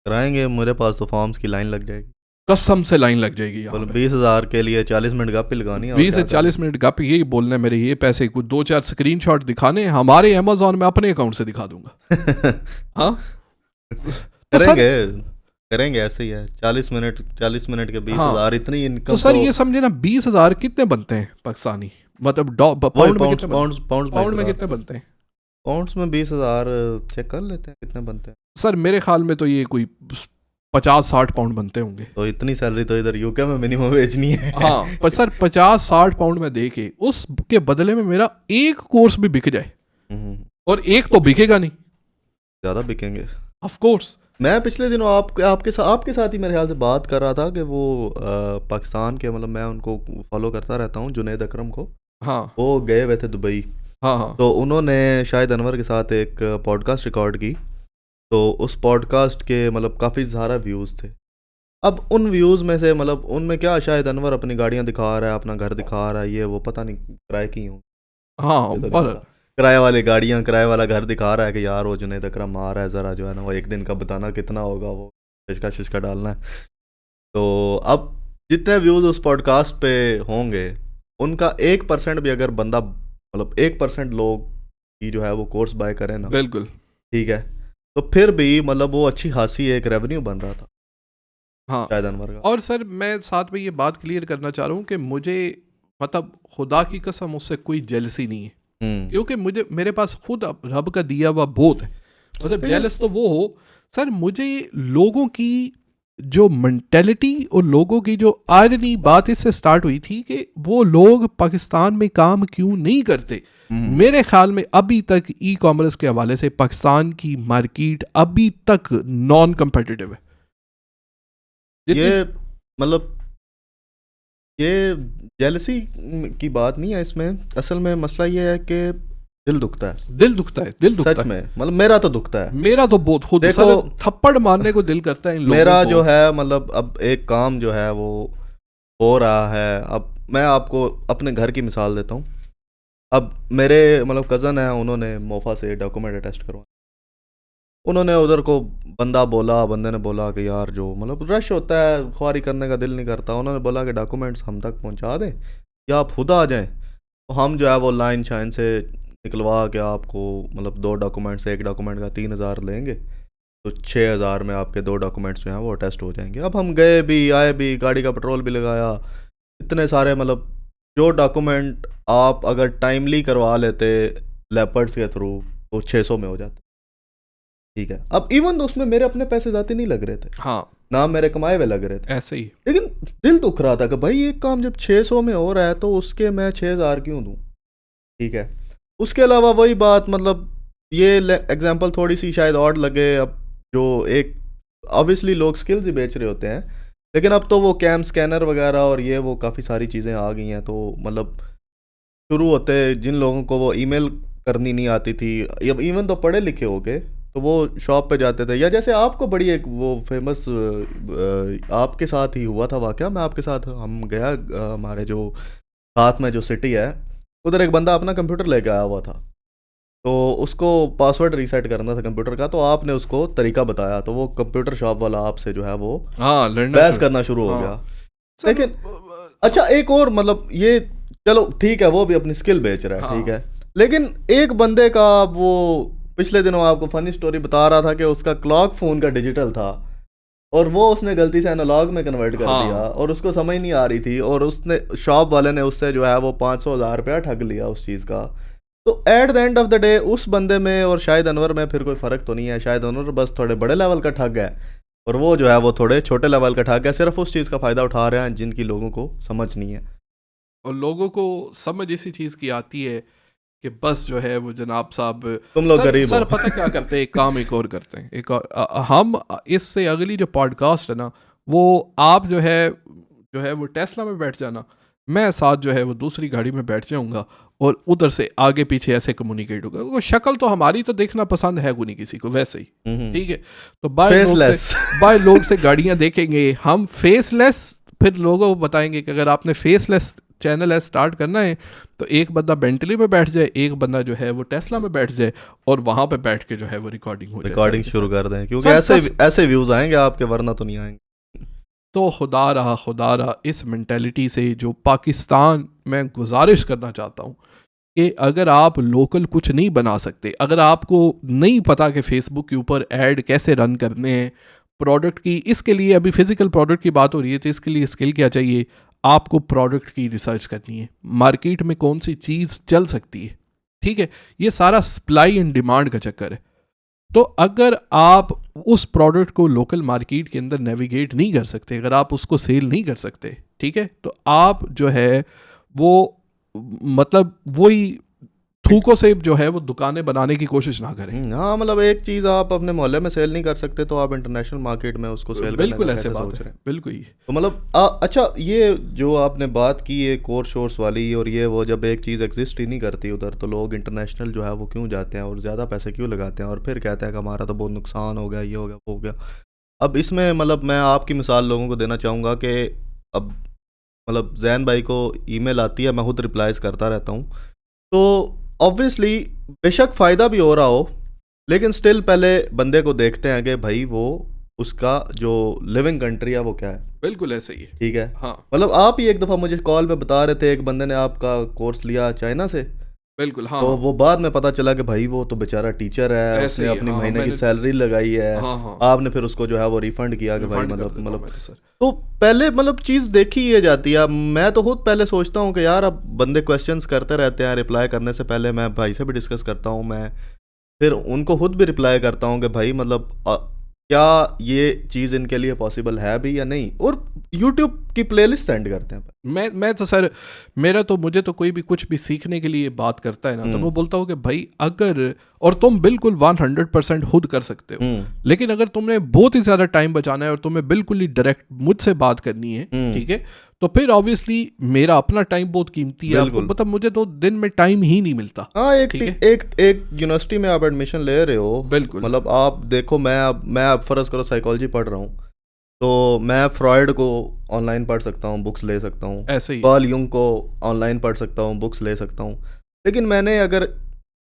कराएंगे, मेरे पास तो फॉर्म्स की लाइन लग जाएगी, कसम से लाइन लग जाएगी, 20,000 के लिए 40 मिनट गप लगानी, 20 से 40 मिनट गप यही बोलना है, मेरे ये पैसे कुछ 2-4 स्क्रीनशॉट दिखाने, हमारे अमेज़ॉन में अपने अकाउंट से दिखा दूंगा। हाँ करेंगे ऐसे ही है, 40 मिनट के 20,000, हाँ, इतनी इनकम। तो सर ये समझे ना 20,000 कितने बनते हैं पाकिस्तानी, मतलब पाउंड में कितने बनते हैं? पाउंड्स में 20,000 चेक कर लेते हैं कितने बनते हैं सर, मेरे ख्याल में तो ये कोई 50-60 पाउंड बनते होंगे। तो इतनी सैलरी तो इधर यूके में मिनिमम वेज नहीं है। हाँ पर सर 50-60 पाउंड में दे के उसके बदले में मेरा एक कोर्स भी बिक जाए, और एक तो बिकेगा नहीं, ज़्यादा बिकेंगे ऑफ कोर्स। मैं पिछले दिनों आपके साथ ही मेरे ख्याल से बात कर रहा था कि वो पाकिस्तान के, मतलब मैं उनको फॉलो करता रहता हूँ, जुनैद अकरम को, हाँ वो गए हुए थे दुबई, हाँ, तो उन्होंने शायद अनवर के साथ एक पॉडकास्ट रिकॉर्ड की, तो उस पॉडकास्ट के मतलब काफ़ी सारा व्यूज़ थे। अब उन व्यूज़ में से मतलब उनमें क्या, शायद अनवर अपनी गाड़ियाँ दिखा रहा है, अपना घर दिखा रहा है, ये वो पता नहीं किराए की हूँ, हाँ किराए वाली गाड़ियाँ, किराए वाला घर दिखा रहा है कि यार वो जुनैद अकरम आ रहा है, ज़रा जो है ना वो एक दिन का बताना कितना होगा, वो शिशका डालना है। तो अब जितने व्यूज़ उस पॉडकास्ट पे होंगे उनका 1% भी अगर बंदा, मतलब 1% लोग की जो है वो कोर्स बाय करें ना, बिल्कुल ठीक है, तो फिर भी मतलब वो अच्छी खासी एक रेवेन्यू बन रहा था, हाँ शायद अनवर का। और सर मैं साथ में ये बात क्लियर करना चाह रहा हूँ कि मुझे मतलब खुदा की कसम उससे कोई जेलसी नहीं है, क्योंकि मुझे मेरे पास खुद रब का दिया हुआ बहुत है, मतलब जेलस तो वो हो सर, मुझे लोगों की जो मेंटेलिटी और लोगों की जो आयरनी बात इससे स्टार्ट हुई थी कि वो लोग पाकिस्तान में काम क्यों नहीं करते। मेरे ख्याल में अभी तक ई कॉमर्स के हवाले से पाकिस्तान की मार्केट अभी तक नॉन कम्पिटिटिव है। ये मतलब ये जेलसी की बात नहीं है इसमें, असल में मसला ये है कि दिल दुखता है, दिल दुखता है, दिल दुखता सच है। में, मतलब मेरा तो दुखता है, मेरा तो बहुत खुद देखो सर थप्पड़ मारने को दिल करता है इन लोगों मेरा को। जो है मतलब अब एक काम जो है वो हो रहा है। अब मैं आपको अपने घर की मिसाल देता हूँ। अब मेरे मतलब कज़न है, उन्होंने मोफा से डॉक्यूमेंट अटेस्ट करवाए, उन्होंने उधर को बंदे ने बोला कि यार जो मतलब रश होता है, ख्वारी करने का दिल नहीं करता, उन्होंने बोला कि डॉक्यूमेंट्स हम तक पहुंचा दें या आप खुद आ जाएं, तो हम जो है वो लाइन शाइन से निकलवा के आपको मतलब 2 डॉक्यूमेंट्स, एक डॉक्यूमेंट का 3,000 लेंगे, तो 6,000 में आपके 2 डॉक्यूमेंट्स जो हैं वो अटेस्ट हो जाएंगे। अब हम गए भी आए भी, गाड़ी का पेट्रोल भी लगाया, इतने सारे मतलब जो डॉक्यूमेंट आप अगर टाइमली करवा लेते लेपर्ड्स के थ्रू तो 600 में हो जाता, ठीक है। अब इवन तो उसमें मेरे अपने पैसे जाते नहीं लग रहे थे, हाँ ना मेरे कमाए हुए लग रहे थे, ऐसे ही। लेकिन दिल दुख रहा था कि भाई एक काम जब 600 में हो रहा है तो उसके मैं 6,000 क्यों दूं, ठीक है। उसके अलावा वही बात, मतलब ये एग्जांपल थोड़ी सी शायद और लगे, अब जो एक ऑब्वियसली लोग स्किल्स ही बेच रहे होते हैं, लेकिन अब तो वो कैम स्कैनर वगैरह और ये वो काफ़ी सारी चीज़ें आ गई हैं, तो मतलब शुरू होते जिन लोगों को वो ईमेल करनी नहीं आती थी, इवन तो पढ़े लिखे हो गए, तो वो शॉप पे जाते थे, या जैसे आपको बड़ी एक वो फेमस आपके साथ ही हुआ था वाकया, मैं आपके साथ हम गया हमारे जो साथ में जो सिटी है उधर एक बंदा अपना कंप्यूटर लेके आया हुआ था, तो उसको पासवर्ड रीसेट करना था कंप्यूटर का, तो आपने उसको तरीका बताया, तो वो कंप्यूटर शॉप वाला आपसे जो है वो हाँ लड़ना बहस करना शुरू हो हाँ। गया। सर, लेकिन अच्छा एक और मतलब ये चलो ठीक है, वो भी अपनी स्किल बेच रहा है, हाँ। ठीक है, लेकिन एक बंदे का वो पिछले दिनों आपको फनी स्टोरी बता रहा था कि उसका क्लॉक फ़ोन का डिजिटल था और वो उसने गलती से एनालॉग में कन्वर्ट कर हाँ। दिया और उसको समझ नहीं आ रही थी, और उसने शॉप वाले ने उससे जो है वो 500,000 रुपया ठग लिया उस चीज़ का। तो at the end of the day उस बंदे में और शायद अनवर में फिर कोई फ़र्क तो नहीं है, शायद अनवर बस थोड़े बड़े लेवल का ठग है और वो जो है वो थोड़े छोटे लेवल का ठग है, सिर्फ उस चीज़ का फ़ायदा उठा रहे हैं जिनकी लोगों को समझ नहीं है। और लोगों को समझ इसी चीज़ की आती है कि बस जो है वो जनाब साहब तुम लोग सर गरीब सर हो। पता क्या करते हैं, एक काम एक और करते हैं, एक और, हम इससे अगली जो पॉडकास्ट है ना, वो आप जो है वो टेस्ला में बैठ जाना, मैं साथ जो है वो दूसरी गाड़ी में बैठ जाऊंगा और उधर से आगे पीछे ऐसे कम्युनिकेट होगा। वो शक्ल तो हमारी तो देखना पसंद है नहीं किसी को वैसे ही, ठीक है, तो बाय लोग से गाड़ियां देखेंगे हम फेसलेस, फिर लोगों को बताएंगे कि अगर आपने फेसलेस चैनल है स्टार्ट करना है तो एक बंदा बेंटली में बैठ जाए, एक बंदा जो है वो टेस्ला में बैठ जाए और वहां पे बैठ के जो है वो रिकॉर्डिंग शुरू कर दें, क्योंकि ऐसे व्यूज आएंगे आपके, वरना तो नहीं आएंगे। तो खुदा रहा इस मेंटेलिटी से जो पाकिस्तान में गुजारिश करना चाहता हूँ कि अगर आप लोकल कुछ नहीं बना सकते, अगर आपको नहीं पता कि फेसबुक के ऊपर ऐड कैसे रन करने हैं प्रोडक्ट की, इसके लिए अभी फिजिकल प्रोडक्ट की बात हो रही है, तो इसके लिए स्किल क्या चाहिए, आपको प्रोडक्ट की रिसर्च करनी है, मार्केट में कौन सी चीज़ चल सकती है, ठीक है, ये सारा सप्लाई एंड डिमांड का चक्कर है। तो अगर आप उस प्रोडक्ट को लोकल मार्केट के अंदर नेविगेट नहीं कर सकते, अगर आप उसको सेल नहीं कर सकते, ठीक है, तो आप जो है वो मतलब वही थूकों से जो है वो दुकानें बनाने की कोशिश ना करें। हाँ, मतलब एक चीज़ आप अपने मोहल्ले में सेल नहीं कर सकते तो आप इंटरनेशनल मार्केट में उसको सेल बिल्कुल ऐसे बात है, बिल्कुल ही। तो मतलब अच्छा ये जो आपने बात की है कोर्स शोर्स वाली, और ये वो जब एक चीज़ एग्जिस्ट ही नहीं करती उधर, तो लोग इंटरनेशनल जो है वो क्यों जाते हैं और ज़्यादा पैसे क्यों लगाते हैं और फिर कहते हैं कि हमारा तो बहुत नुकसान हो गया, ये हो गया, वो हो गया। अब इसमें मतलब मैं आपकी मिसाल लोगों को देना चाहूँगा कि अब मतलब जैन भाई को ईमेल आती है, मैं खुद रिप्लाइज करता रहता हूँ, तो ऑब्वियसली बेशक फ़ायदा भी हो रहा हो, लेकिन स्टिल पहले बंदे को देखते हैं कि भाई वो उसका जो लिविंग कंट्री है वो क्या है। बिल्कुल ऐसे ही है, ठीक है। हाँ मतलब आप ही एक दफ़ा मुझे कॉल पे बता रहे थे, एक बंदे ने आपका कोर्स लिया चाइना से, बिल्कुल, हाँ, तो वो बाद में पता चला कि भाई वो तो बेचारा टीचर है, ऐसे उसने ही, अपनी हाँ, महीने की मैंने, सैलरी लगाई है, हाँ, हाँ, आपने फिर उसको जो है वो रिफंड किया कि भाई रिफंड कर मतलब देता हूँ मैं तो सर। तो पहले मतलब चीज़ देखी ये जाती है। मैं तो खुद पहले सोचता हूँ कि यार अब बंदे क्वेश्चंस करते रहते हैं, रिप्लाई करने से पहले मैं भाई से भी डिस्कस करता हूँ, मैं फिर उनको खुद भी रिप्लाई करता हूँ कि भाई मतलब क्या ये चीज़ इनके लिए पॉसिबल है भी या नहीं, और यूट्यूब की प्लेलिस्ट सेंड करते हैं। मैं तो सर, मेरा तो, मुझे तो कोई भी कुछ भी सीखने के लिए बात करता है ना, तो मैं बोलता हूँ कि भाई अगर, और तुम बिल्कुल 100% खुद कर सकते हो, लेकिन अगर तुमने बहुत ही ज़्यादा टाइम बचाना है और तुम्हें बिल्कुल ही डायरेक्ट मुझसे बात करनी है, ठीक है, तो फिर ऑब्वियसली मेरा अपना टाइम बहुत कीमती है, आपको मतलब मुझे तो दिन में टाइम ही नहीं मिलता। हाँ, एक यूनिवर्सिटी में आप एडमिशन ले रहे हो, बिल्कुल, मतलब आप देखो, मैं अब फ़र्ज़ करो साइकोलॉजी पढ़ रहा हूँ, तो मैं फ्रॉइड को ऑनलाइन पढ़ सकता हूँ, बुक्स ले सकता हूँ, ऐसे ही, कार्ल यूंग को ऑनलाइन पढ़ सकता हूँ, बुक्स ले सकता हूँ, लेकिन मैंने अगर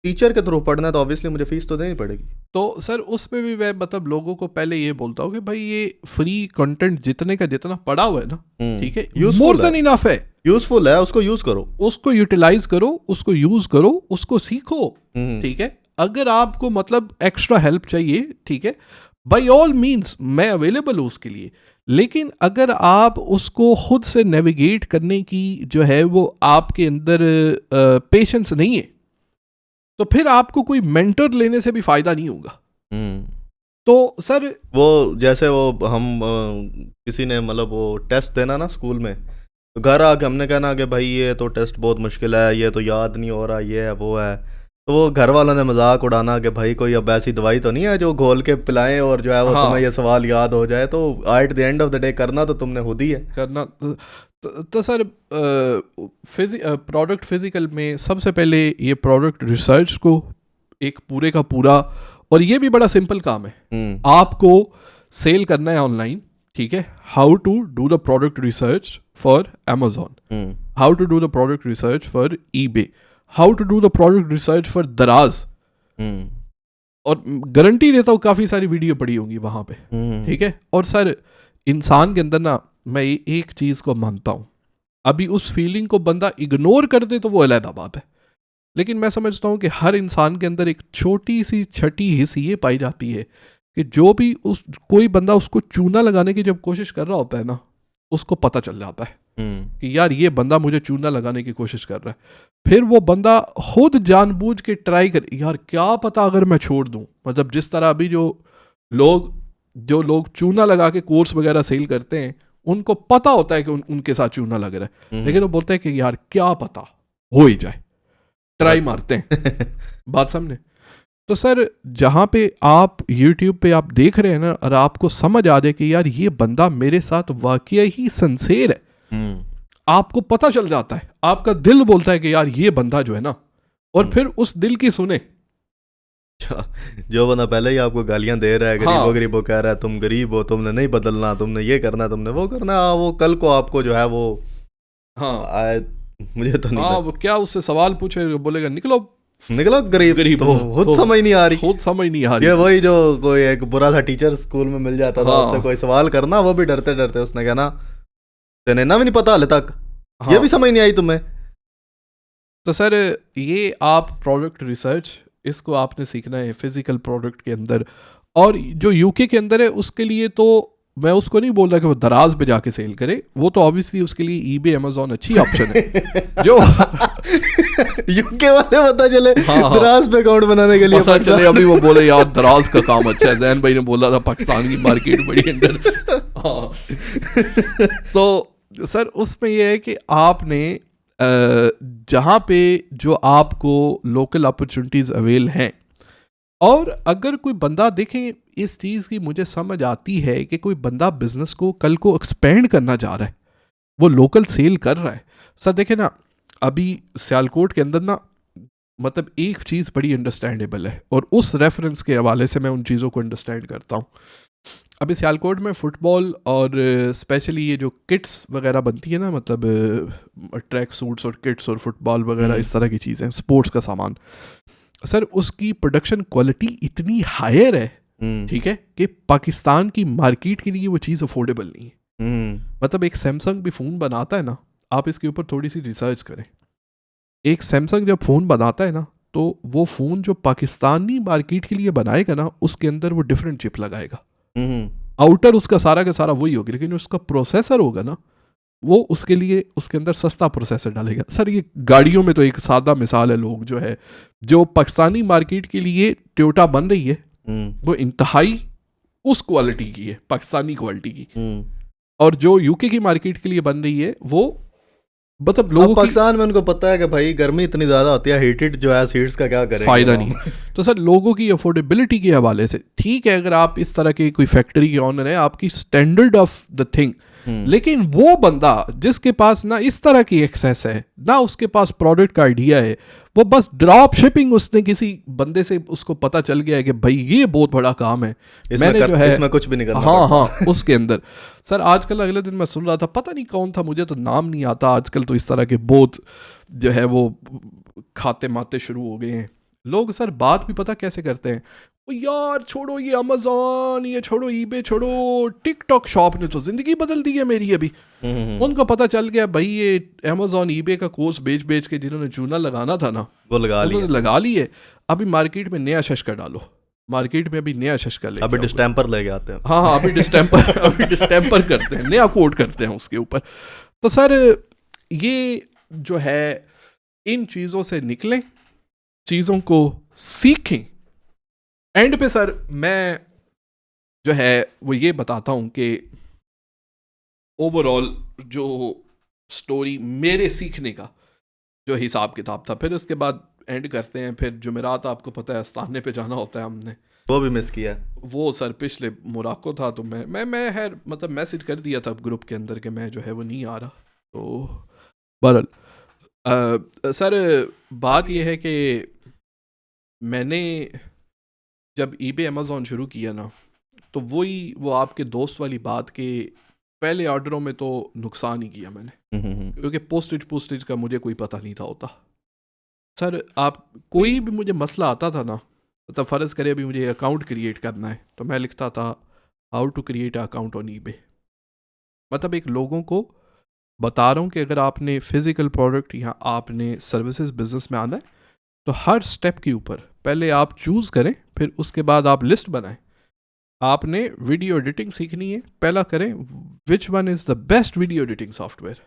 टीचर के थ्रू पढ़ना है तो ऑब्वियसली मुझे फ़ीस तो देनी पड़ेगी। तो सर उसमें भी मैं मतलब लोगों को पहले ये बोलता हूँ कि भाई ये फ्री कंटेंट जितने का जितना पड़ा हुआ है ना, ठीक है, मोर देन इनफ है, यूज़फुल है, उसको यूज़ करो, उसको यूटिलाइज करो, उसको यूज करो, उसको सीखो, ठीक है। अगर आपको मतलब एक्स्ट्रा हेल्प चाहिए, ठीक है, बाय ऑल मीन्स मैं अवेलेबल हूँ उसके लिए, लेकिन अगर आप उसको खुद से नेविगेट करने की जो है वो आपके अंदर पेशेंस नहीं है, तो फिर आपको कोई मेंटर लेने से भी फायदा नहीं होगा। तो सर वो जैसे वो हम किसी ने मतलब वो टेस्ट देना ना स्कूल में, तो घर आके हमने कहना कि भाई ये तो टेस्ट बहुत मुश्किल है, ये तो याद नहीं हो रहा, ये है वो है, तो वो घर वालों ने मजाक उड़ाना कि भाई कोई अब ऐसी दवाई तो नहीं है जो घोल के पिलाएं और जो है वो तुम्हें ये सवाल याद हो जाए, तो at the end of the day करना तो तुमने खुद ही है करना। तो सर प्रोडक्ट फिजिकल में सबसे पहले ये प्रोडक्ट रिसर्च को एक पूरे का पूरा, और ये भी बड़ा सिंपल काम है, आपको सेल करना है ऑनलाइन, ठीक है, how to do the product research for Amazon, how to do the product research for eBay, how to do the product research for Daraz, और गारंटी देता हूँ काफ़ी सारी वीडियो पड़ी होंगी वहाँ पे, ठीक है। और सर इंसान के अंदर ना मैं एक चीज़ को मानता हूँ, अभी उस फीलिंग को बंदा इग्नोर कर दे तो वो अलग बात है, लेकिन मैं समझता हूँ कि हर इंसान के अंदर एक छोटी सी छठी हिस्स ये पाई जाती है कि जो भी उस कोई बंदा उसको चूना लगाने की जब कोशिश कर रहा होता है ना, उसको पता चल जाता है कि यार ये बंदा मुझे चूना लगाने की कोशिश कर रहा है, फिर वो बंदा खुद जानबूझ के ट्राई कर, यार क्या पता अगर मैं छोड़ दूं, मतलब जिस तरह अभी जो लोग चूना लगा के कोर्स वगैरह सेल करते हैं, उनको पता होता है कि उनके साथ चूना लग रहा है, लेकिन वो बोलते हैं कि यार क्या पता हो ही जाए, ट्राई मारते हैं बात सामने। तो सर जहाँ पे आप YouTube पे आप देख रहे हैं ना, और आपको समझ आ जाए कि यार ये बंदा मेरे साथ वाकई ही सिंसियर है, आपको पता चल जाता है, आपका दिल बोलता है कि यार ये बंदा जो है ना, और फिर उस दिल की सुने। जो बंदा पहले ही आपको गालियां दे रहा है, गरीबो गरीबो कह रहा है तुम गरीब हो, तुमने नहीं बदलना, तुमने ये करना, तुमने वो करना, वो कल को आपको जो है वो मुझे तो नहीं वो क्या उससे सवाल पूछे, बोलेगा निकलो गरीब तो खुद समझ नहीं आ रही। ये वही जो कोई एक बुरा सा टीचर स्कूल में मिल जाता था, उससे कोई सवाल करना, वो भी डरते डरते उसने कहना तेने ना भी नहीं पता हाले तक, ये भी समझ नहीं आई तुम्हें। तो सर ये आप प्रोडक्ट रिसर्च, इसको आपने सीखना है फिजिकल प्रोडक्ट के अंदर, और जो यूके के अंदर है उसके लिए तो मैं उसको नहीं बोल रहा कि वो दराज पे जाके सेल करे, वो तो ऑब्वियसली उसके लिए eBay Amazon अच्छी ऑप्शन है जो यूके वाले पता चले दराज पे अकाउंट बनाने के लिए पता चले, अभी वो बोले यार दराज का काम अच्छा है, जैन भाई ने बोला था पाकिस्तान की मार्केट बड़ी अंदर। तो सर उसमें यह है कि आपने जहाँ पे जो आपको लोकल अपॉर्चुनिटीज़ अवेल हैं, और अगर कोई बंदा देखें, इस चीज़ की मुझे समझ आती है कि कोई बंदा बिजनेस को कल को एक्सपेंड करना चाह रहा है, वो लोकल सेल कर रहा है। सर देखें ना, अभी सियालकोट के अंदर ना मतलब एक चीज़ बड़ी अंडरस्टैंडेबल है, और उस रेफरेंस के हवाले से मैं उन चीज़ों को अंडरस्टैंड करता हूँ। अभी सियालकोट में फ़ुटबॉल और स्पेशली ये जो किट्स वगैरह बनती है ना, मतलब ट्रैक सूट्स और किट्स और फुटबॉल वगैरह इस तरह की चीज़ें, स्पोर्ट्स का सामान, सर उसकी प्रोडक्शन क्वालिटी इतनी हायर है, ठीक है, कि पाकिस्तान की मार्केट के लिए वो चीज़ अफोर्डेबल नहीं है। मतलब एक सैमसंग भी फ़ोन बनाता है ना, आप इसके ऊपर थोड़ी सी रिसर्च करें, एक सैमसंग जब फ़ोन बनाता है ना, तो वो फ़ोन जो पाकिस्तानी मार्केट के लिए बनाएगा ना, उसके अंदर वो डिफरेंट चिप लगाएगा। आउटर उसका सारा का सारा वही होगा, लेकिन जो उसका प्रोसेसर होगा ना, वो उसके लिए उसके अंदर सस्ता प्रोसेसर डालेगा। सर ये गाड़ियों में तो एक सादा मिसाल है, लोग जो है जो पाकिस्तानी मार्केट के लिए टोयोटा बन रही है वो इंतहाई उस क्वालिटी की है, पाकिस्तानी क्वालिटी की, और जो यूके की मार्केट के लिए बन रही है वो मतलब लोगों की पाकिस्तान में उनको पता है कि भाई गर्मी इतनी ज़्यादा होती है, हीटेड जो है सीट्स का क्या करेंगे, फायदा नहीं। तो सर लोगों की अफोर्डेबिलिटी के हवाले से ठीक है, अगर आप इस तरह के कोई फैक्ट्री के ऑनर है, आपकी स्टैंडर्ड ऑफ द थिंग, लेकिन वो बंदा जिसके पास ना इस तरह की एक्सेस है, ना उसके पास प्रोडक्ट का आइडिया है, वो बस ड्रॉप शिपिंग, उसने किसी बंदे से उसको पता चल गया है कि भाई ये बहुत बड़ा काम है, मैंने जो है इसमें कुछ भी नहीं करना हाँ उसके अंदर। सर आजकल अगले दिन मैं सुन रहा था, पता नहीं कौन था, मुझे तो नाम नहीं आता, आजकल तो इस तरह के बहुत जो है वो खाते माते शुरू हो गए हैं लोग। सर बात भी पता कैसे करते हैं, ओ यार छोड़ो ये अमेज़ॉन, ये छोड़ो ईबे, छोड़ो टिकटॉक शॉप ने तो ज़िंदगी बदल दी है मेरी अभी। उनको पता चल गया भाई ये अमेज़ॉन ईबे का कोर्स बेच बेच के जिन्होंने चूना लगाना था ना, वो लगा ली है। अभी मार्केट में नया शशका डालो, मार्केट में अभी नया शशका ले, अभी डिस्टेम्पर लेके आते हैं। हाँ अभी डिस्टेम्पर करते हैं, नया कोड करते हैं उसके ऊपर। तो सर ये जो है इन चीज़ों से निकलें, चीज़ों को सीखें। एंड पे सर मैं जो है वो ये बताता हूँ कि ओवरऑल जो स्टोरी मेरे सीखने का जो हिसाब किताब था, फिर उसके बाद एंड करते हैं। फिर जुमेरात आपको पता है आस्थाने पे जाना होता है, हमने वो भी मिस किया। वो सर पिछले मोराको था, तो मैं है मतलब मैसेज कर दिया था ग्रुप के अंदर कि मैं जो है वो नहीं आ रहा। तो बहरहाल सर बात ये है कि मैंने जब ईबे अमेज़ॉन शुरू किया ना, तो वो आपके दोस्त वाली बात के पहले ऑर्डरों में तो नुकसान ही किया मैंने, क्योंकि पोस्टेज का मुझे कोई पता नहीं था होता। सर आप कोई भी मुझे मसला आता था ना, तो फ़र्ज़ करे अभी मुझे अकाउंट क्रिएट करना है, तो मैं लिखता था how to create account on eBay. मतलब एक लोगों को बता रहा हूँ कि अगर आपने फ़िज़िकल प्रोडक्ट या आपने सर्विसेज बिजनेस में आना है, तो हर स्टेप के ऊपर पहले आप चूज़ करें, फिर उसके बाद आप लिस्ट बनाएं। आपने वीडियो एडिटिंग सीखनी है, पहला करें which one is the best video editing software,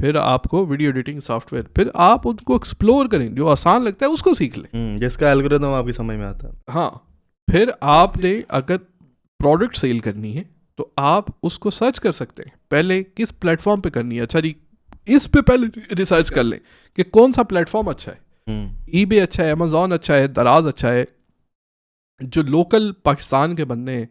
फिर आपको वीडियो एडिटिंग सॉफ्टवेयर, फिर आप उनको एक्सप्लोर करें, जो आसान लगता है उसको सीख लें, जिसका एल्गोरिथम आपकी समझ में आता है। हाँ, फिर आपने अगर प्रोडक्ट सेल करनी है तो आप उसको सर्च कर सकते हैं, पहले किस प्लेटफॉर्म पे करनी है। अच्छा जी, इस पे पहले रिसर्च कर लें कि कौन सा प्लेटफॉर्म अच्छा है, ईबे अच्छा है, अमेज़ॉन अच्छा है, दराज अच्छा है। जो लोकल पाकिस्तान के बंदे हैं,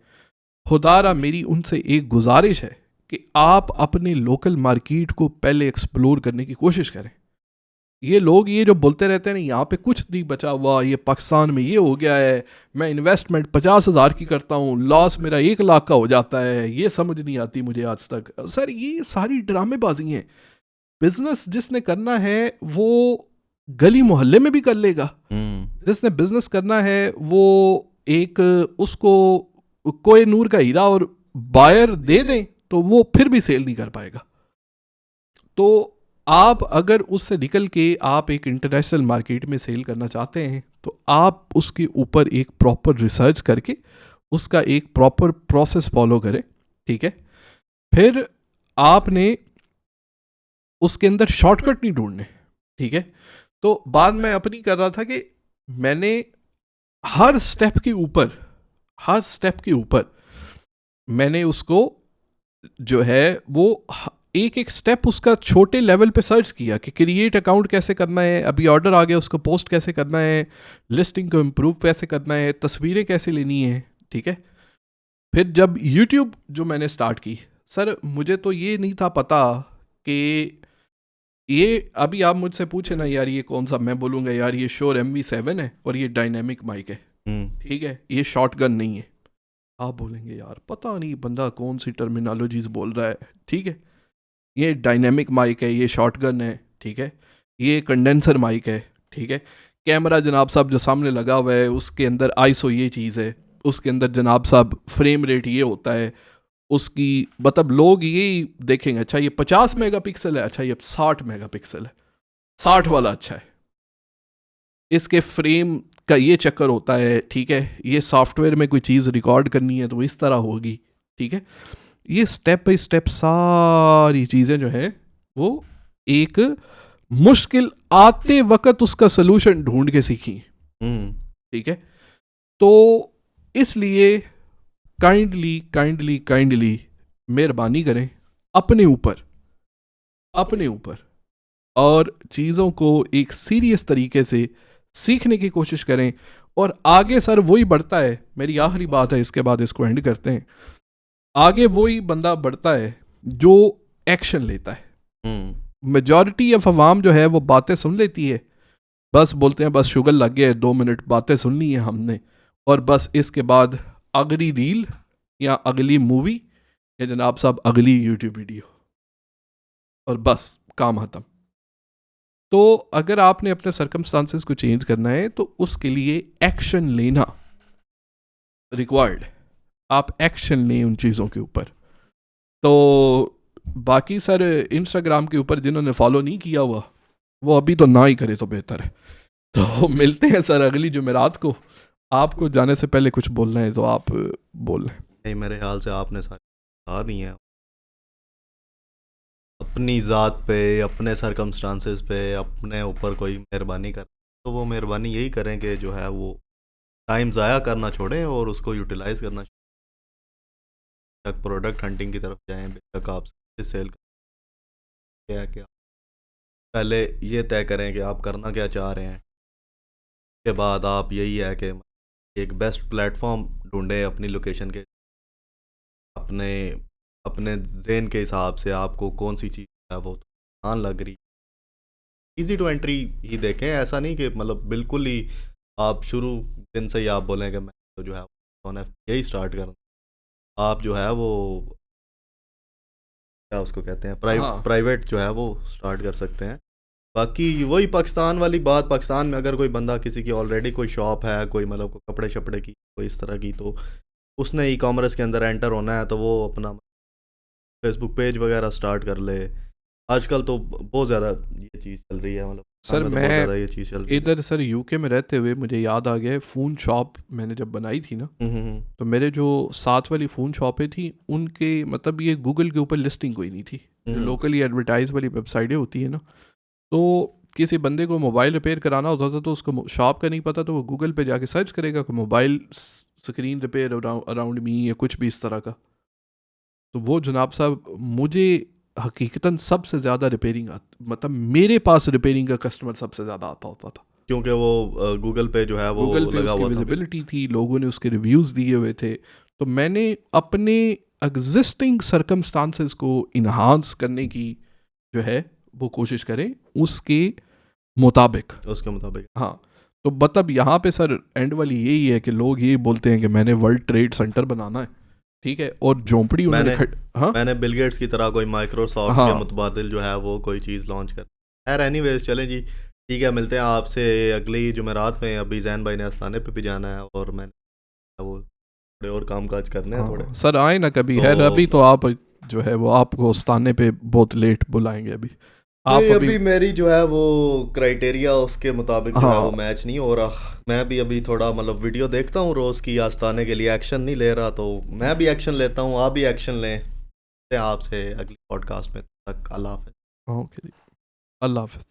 खुदारा मेरी उनसे एक गुजारिश है कि आप अपने लोकल मार्केट को पहले एक्सप्लोर करने की कोशिश करें। ये लोग ये जो बोलते रहते हैं ना, यहाँ पे कुछ नहीं बचा हुआ, ये पाकिस्तान में ये हो गया है, मैं इन्वेस्टमेंट 50,000 की करता हूँ, लॉस मेरा 1 लाख का हो जाता है, ये समझ नहीं आती मुझे आज तक। सर ये सारी ड्रामेबाजी हैं। बिजनेस जिसने करना है वो गली मोहल्ले में भी कर लेगा, जिसने बिजनेस करना है वो एक उसको कोई नूर का हीरा और बायर दे दें तो वो फिर भी सेल नहीं कर पाएगा। तो आप अगर उससे निकल के आप एक इंटरनेशनल मार्केट में सेल करना चाहते हैं, तो आप उसके ऊपर एक प्रॉपर रिसर्च करके उसका एक प्रॉपर प्रोसेस फॉलो करें, ठीक है। फिर आपने उसके अंदर शॉर्टकट नहीं ढूंढने, ठीक है। तो बात मैं अपनी कर रहा था कि मैंने हर स्टेप के ऊपर मैंने उसको जो है वो एक एक स्टेप उसका छोटे लेवल पे सर्च किया कि क्रिएट अकाउंट कैसे करना है, अभी ऑर्डर आ गया उसको पोस्ट कैसे करना है, लिस्टिंग को इम्प्रूव कैसे करना है, तस्वीरें कैसे लेनी है, ठीक है। फिर जब यूट्यूब जो मैंने स्टार्ट की, सर मुझे तो ये नहीं था पता कि ये अभी आप मुझसे पूछे ना यार ये कौन सा, मैं बोलूँगा यार ये श्योर MV7 है और ये डायनेमिक माइक है, ठीक है, ये शॉटगन नहीं है। आप बोलेंगे यार पता नहीं बंदा कौन सी टर्मिनोलॉजीज बोल रहा है, ठीक है। ये डायनेमिक माइक है, ये शॉटगन है, ठीक है, ये कंडेंसर माइक है, ठीक है। कैमरा जनाब साहब जो सामने लगा हुआ है उसके अंदर आईएसओ ये चीज़ है, उसके अंदर जनाब साहब फ्रेम रेट ये होता है उसकी, मतलब लोग यही देखेंगे अच्छा ये 50 मेगापिक्सल है, अच्छा ये 60 मेगापिक्सल है, 60 वाला अच्छा है, इसके फ्रेम का ये चक्कर होता है, ठीक है, ये सॉफ्टवेयर में कोई चीज़ रिकॉर्ड करनी है तो इस तरह होगी, ठीक है। ये स्टेप बाय स्टेप सारी चीज़ें जो है वो एक मुश्किल आते वक्त उसका सलूशन ढूंढ के सीखी, ठीक है। तो इसलिए काइंडली मेहरबानी करें अपने ऊपर और चीज़ों को एक सीरियस तरीके से सीखने की कोशिश करें। और आगे सर वही बढ़ता है, मेरी आखिरी बात है, इसके बाद इसको एंड करते हैं। आगे वही बंदा बढ़ता है जो एक्शन लेता है। मेजॉरिटी ऑफ अवाम जो है वो बातें सुन लेती है, बस बोलते हैं बस शुगर लग गया है, 2 मिनट बातें सुननी है हमने, और बस इसके बाद अगली रील या अगली मूवी या जनाब साहब अगली यूट्यूब वीडियो, और बस काम खत्म। तो अगर आपने अपने सर्कमस्टांसेस को चेंज करना है तो उसके लिए एक्शन लेना रिक्वायर्ड। आप एक्शन लें उन चीज़ों के ऊपर। तो बाकी सर इंस्टाग्राम के ऊपर जिन्होंने फॉलो नहीं किया हुआ वो अभी तो ना ही करे तो बेहतर है। तो मिलते हैं सर अगली जुमेरात को। आपको जाने से पहले कुछ बोलना है तो आप बोल लें। नहीं, मेरे ख्याल से आपने सारी बता दी हैं। अपनी ज़ात पे, अपने सरकमस्टांसेस पे अपने ऊपर कोई मेहरबानी कर तो वो मेहरबानी यही करें कि जो है वो टाइम ज़ाया करना छोड़ें और उसको यूटिलाइज़ करना। बेशक प्रोडक्ट हंटिंग की तरफ जाएं, बेशक आप सेल क्या है, क्या पहले ये तय करें कि आप करना क्या चाह रहे हैं। उसके बाद आप यही है कि एक बेस्ट प्लेटफॉर्म ढूंढें अपनी लोकेशन के, अपने अपने ज़हन के हिसाब से आपको कौन सी चीज़ है वो आसान लग रही, इजी टू एंट्री ही देखें। ऐसा नहीं कि मतलब बिल्कुल ही आप शुरू दिन से ही आप बोलें कि मैं तो जो है यही स्टार्ट करना। आप जो है वो क्या उसको कहते हैं प्राइवेट जो है वो स्टार्ट कर सकते हैं। बाकी वही पाकिस्तान वाली बात, पाकिस्तान में अगर कोई बंदा किसी की ऑलरेडी कोई शॉप है, कोई मतलब कोई कपड़े शपड़े की कोई इस तरह की, तो उसने ई कॉमर्स के अंदर एंटर होना है तो वो अपना फेसबुक पेज वगैरह स्टार्ट कर ले। आजकल तो बहुत ज़्यादा ये चीज़ चल रही है, मतलब सर तो बहुत मैं ज़्यादा ये चीज़ चल रही है। इधर सर यूके में रहते हुए मुझे याद आ गया, फ़ोन शॉप मैंने जब बनाई थी ना, तो मेरे जो साथ वाली फ़ोन शॉपें थी उनके मतलब ये गूगल के ऊपर लिस्टिंग कोई नहीं थी। जो लोकली एडवर्टाइज वाली वेबसाइटें होती है ना, तो किसी बंदे को मोबाइल रिपेयर कराना होता था तो उसको शॉप का नहीं पता, तो वो गूगल पे जाके सर्च करेगा कि mobile screen repair around me या कुछ भी इस तरह का। तो वो जनाब साहब मुझे हकीकतन सबसे ज़्यादा रिपेयरिंग मतलब मेरे पास रिपेयरिंग का कस्टमर सबसे ज़्यादा आता होता था, क्योंकि वो गूगल पे जो है वो गूगल पे लगा उसकी हुआ था। विजिबिलिटी थी, लोगों ने उसके रिव्यूज़ दिए हुए थे। तो मैंने अपने एग्जिस्टिंग सर्कमस्टांसेस को इन्हांस करने की जो है वो कोशिश करें उसके मुताबिक। हाँ, तो मतलब यहाँ पे सर एंड वाली यही है कि लोग ये बोलते हैं कि मैंने वर्ल्ड ट्रेड सेंटर बनाना है, ठीक है, और झोंपड़ी मैंने बिल गेट्स की तरह कोई माइक्रोसॉफ्ट के मुतबादिल जो है वो कोई चीज़ लॉन्च कर। खैर एनीवेज चलें जी, ठीक है, मिलते हैं आपसे अगली जुमेरात में। अभी जैन भाई ने आस्थाने पे भी जाना है और मैंने वो थोड़े और काम काज करने हैं थोड़े। सर आए ना कभी। है अभी तो आप जो है वो आपको आस्थाने पे बहुत लेट बुलाएंगे। अभी आप अभी मेरी जो है वो क्राइटेरिया उसके मुताबिक जो है वो मैच नहीं हो रहा। मैं भी अभी थोड़ा मतलब वीडियो देखता हूँ रोज़ की, आस्थाने के लिए एक्शन नहीं ले रहा, तो मैं भी एक्शन लेता हूँ, आप भी एक्शन लें। आपसे अगली पॉडकास्ट में तक अल्लाह हाफ़िज़। ओके, अल्लाह हाफ़िज़।